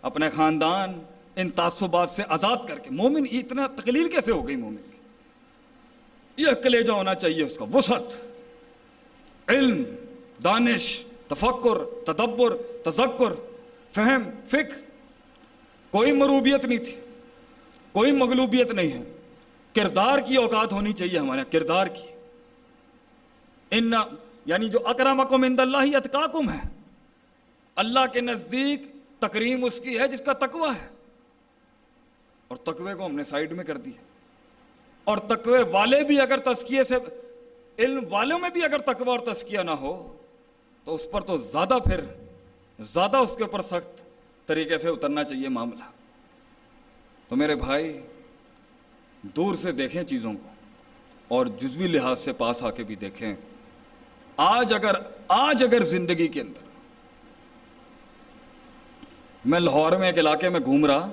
اپنے خاندان, ان تعصبات سے آزاد کر کے. مومن اتنا تقلیل کیسے ہو گئی مومن کی؟ یہ کلیجہ ہونا چاہیے اس کا, وسعت, علم, دانش, تفکر, تدبر, تذکر, فہم, فکر. کوئی مروبیت نہیں تھی, کوئی مغلوبیت نہیں ہے. کردار کی اوقات ہونی چاہیے ہمارے یہاں, کردار کی. یعنی جو اکرمکم عند اللہ اتقاکم ہے, اللہ کے نزدیک تکریم اس کی ہے جس کا تقوی ہے. اور تقوی کو ہم نے سائیڈ میں کر دیا. اور تقوی والے بھی اگر تزکیے سے, علم والوں میں بھی اگر تقوی اور تزکیہ نہ ہو تو اس پر تو زیادہ اس کے اوپر سخت طریقے سے اترنا چاہیے معاملہ. تو میرے بھائی, دور سے دیکھیں چیزوں کو اور جزوی لحاظ سے پاس آ کے بھی دیکھیں. آج اگر زندگی کے اندر, میں لاہور میں ایک علاقے میں گھوم رہا,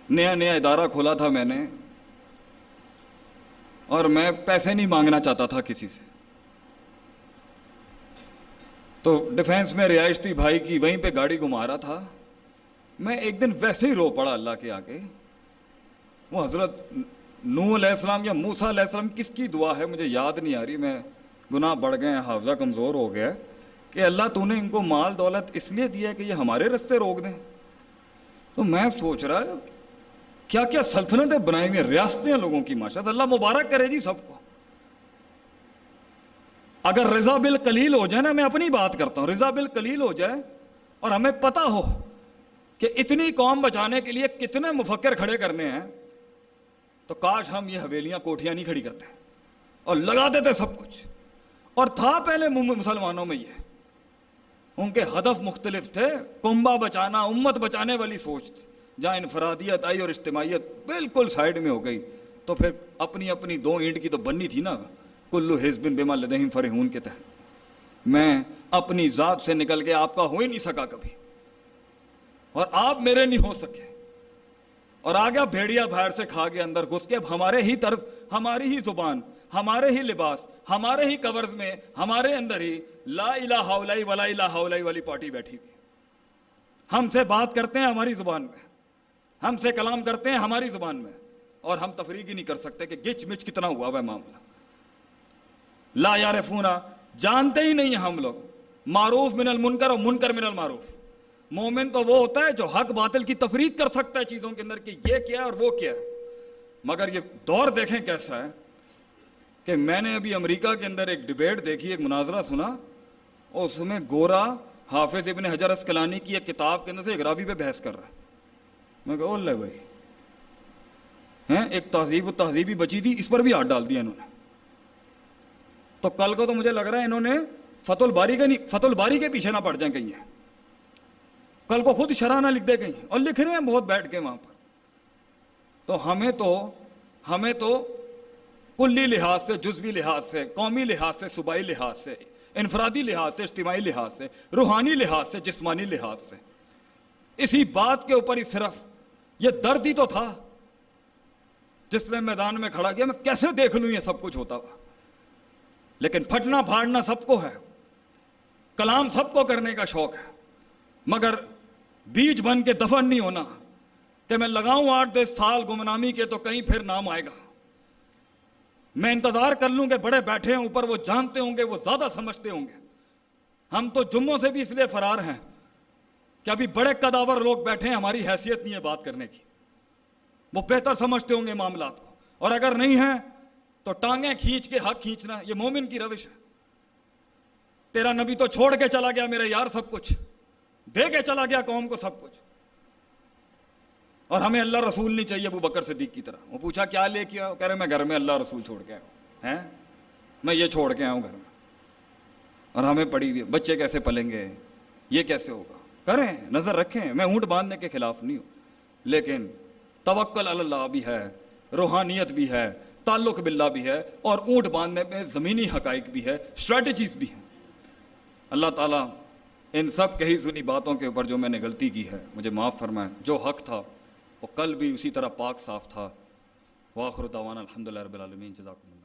نیا ادارہ کھولا تھا میں نے, اور میں پیسے نہیں مانگنا چاہتا تھا کسی سے. تو ڈیفینس میں رہائش تھی بھائی کی, وہیں پہ گاڑی گھما رہا تھا. میں ایک دن ویسے ہی رو پڑا اللہ کے آگے. وہ حضرت نوح علیہ السلام یا موسیٰ علیہ السلام, کس کی دعا ہے مجھے یاد نہیں آ رہی, میں گناہ بڑھ گئے ہیں, حافظہ کمزور ہو گیا کہ اللہ تو نے ان کو مال دولت اس لیے دیا کہ یہ ہمارے رستے روک دیں. تو میں سوچ رہا کیا کیا سلطنتیں بنائی ہوئی ہیں, ریاستیں لوگوں کی, ماشاءاللہ, اللہ مبارک کرے جی سب کو. اگر رضا بالقلیل ہو جائے نا, میں اپنی بات کرتا ہوں, رضا بالقلیل ہو جائے اور ہمیں پتہ ہو کہ اتنی قوم بچانے کے لیے کتنے مفکر کھڑے کرنے ہیں, تو کاش ہم یہ حویلیاں کوٹھیاں نہیں کھڑی کرتے اور لگا دیتے سب کچھ. اور تھا پہلے مسلمانوں میں یہ, ان کے ہدف مختلف تھے. کنبہ بچانا, امت بچانے والی سوچ تھی. جہاں انفرادیت آئی اور اجتماعیت بالکل سائیڈ میں ہو گئی, تو پھر اپنی دو اینٹ کی تو بننی تھی نا, کلو حزب بما لدیہم فرحون کے تحت. میں اپنی ذات سے نکل کے آپ کا ہو ہی نہیں سکا کبھی, اور آپ میرے نہیں ہو سکے, اور آ گیا بھیڑیا باہر سے کھا گیا اندر گھس کے. اب ہمارے ہی طرز, ہماری ہی زبان, ہمارے ہی لباس, ہمارے ہی کورز میں, ہمارے اندر ہی لا الہ الا اللہ ولا الہ الا اللہ والی پارٹی بیٹھی ہوئی. ہم سے بات کرتے ہیں ہماری زبان میں, ہم سے کلام کرتے ہیں ہماری زبان میں, اور ہم تفریق ہی نہیں کر سکتے کہ گچ مچ کتنا ہوا ہے معاملہ. لا یعرفون, جانتے ہی نہیں ہیں ہم لوگ, معروف من المنکر اور منکر من المعروف. مومن تو وہ ہوتا ہے جو حق باطل کی تفریق کر سکتا ہے چیزوں کے اندر کہ یہ کیا ہے اور وہ کیا ہے. مگر یہ دور دیکھیں کیسا ہے کہ میں نے ابھی امریکہ کے اندر ایک ڈیبیٹ دیکھی, ایک مناظرہ سنا, اور اس میں گورا حافظ ابن حجر عسقلانی کی ایک کتاب کے اندر سے ایک راوی پہ بحث کر رہا ہے. میں کہا اللہ بھائی ہیں, ایک تہذیب و تہذیبی بچی تھی, اس پر بھی ہاتھ ڈال دیا انہوں نے. تو کل کو تو مجھے لگ رہا ہے انہوں نے فتح الباری کے پیچھے نہ پڑ جائیں کہیں, کل کو خود شرح نہ لکھ دے کہیں, اور لکھ رہے ہیں بہت بیٹھ کے وہاں پر. تو ہمیں تو کلی لحاظ سے, جزوی لحاظ سے, قومی لحاظ سے, صوبائی لحاظ سے, انفرادی لحاظ سے, اجتماعی لحاظ سے, روحانی لحاظ سے, جسمانی لحاظ سے, اسی بات کے اوپر ہی صرف یہ درد ہی تو تھا جس نے میدان میں کھڑا کیا. میں کیسے دیکھ لوں یہ سب کچھ ہوتا ہوا, لیکن پھٹنا پھاڑنا سب کو ہے, کلام سب کو کرنے کا شوق ہے, مگر بیج بن کے دفن نہیں ہونا, کہ میں لگاؤں 8-10 سال گمنامی کے تو کہیں پھر نام آئے گا. میں انتظار کر لوں کہ بڑے بیٹھے ہیں اوپر، وہ جانتے ہوں گے، وہ زیادہ سمجھتے ہوں گے. ہم تو جمعوں سے بھی اس لیے فرار ہیں کہ ابھی بڑے قداور لوگ بیٹھے ہیں، ہماری حیثیت نہیں ہے بات کرنے کی. وہ بہتر سمجھتے ہوں گے معاملات کو، اور اگر نہیں ہیں تو ٹانگیں کھینچ کے حق کھینچنا یہ مومن کی روش ہے. تیرا نبی تو چھوڑ کے چلا گیا میرے یار سب کچھ، دے کے چلا گیا قوم کو سب کچھ، اور ہمیں اللہ رسول نہیں چاہیے ابو بکر صدیق کی طرح. وہ پوچھا کیا لے کے آؤ؟ کہہ رہے میں گھر میں اللہ رسول چھوڑ کے آیا ہوں، میں یہ چھوڑ کے آیا ہوں گھر میں، اور ہمیں پڑی ہوئی بچے کیسے پلیں گے، یہ کیسے ہوگا. کریں، نظر رکھیں. میں اونٹ باندھنے کے خلاف نہیں ہوں، لیکن توکل علی اللہ بھی ہے، روحانیت بھی ہے، تعلق باللہ بھی ہے، اور اونٹ باندھنے میں زمینی حقائق بھی ہے، اسٹریٹجیز بھی ہیں. اللہ تعالیٰ ان سب کہی سنی باتوں کے اوپر جو میں نے غلطی کی ہے مجھے معاف فرمائیں. جو حق تھا وہ کل بھی اسی طرح پاک صاف تھا. وآخر دعوانا الحمدللہ رب العالمین. جزاکم اللہ.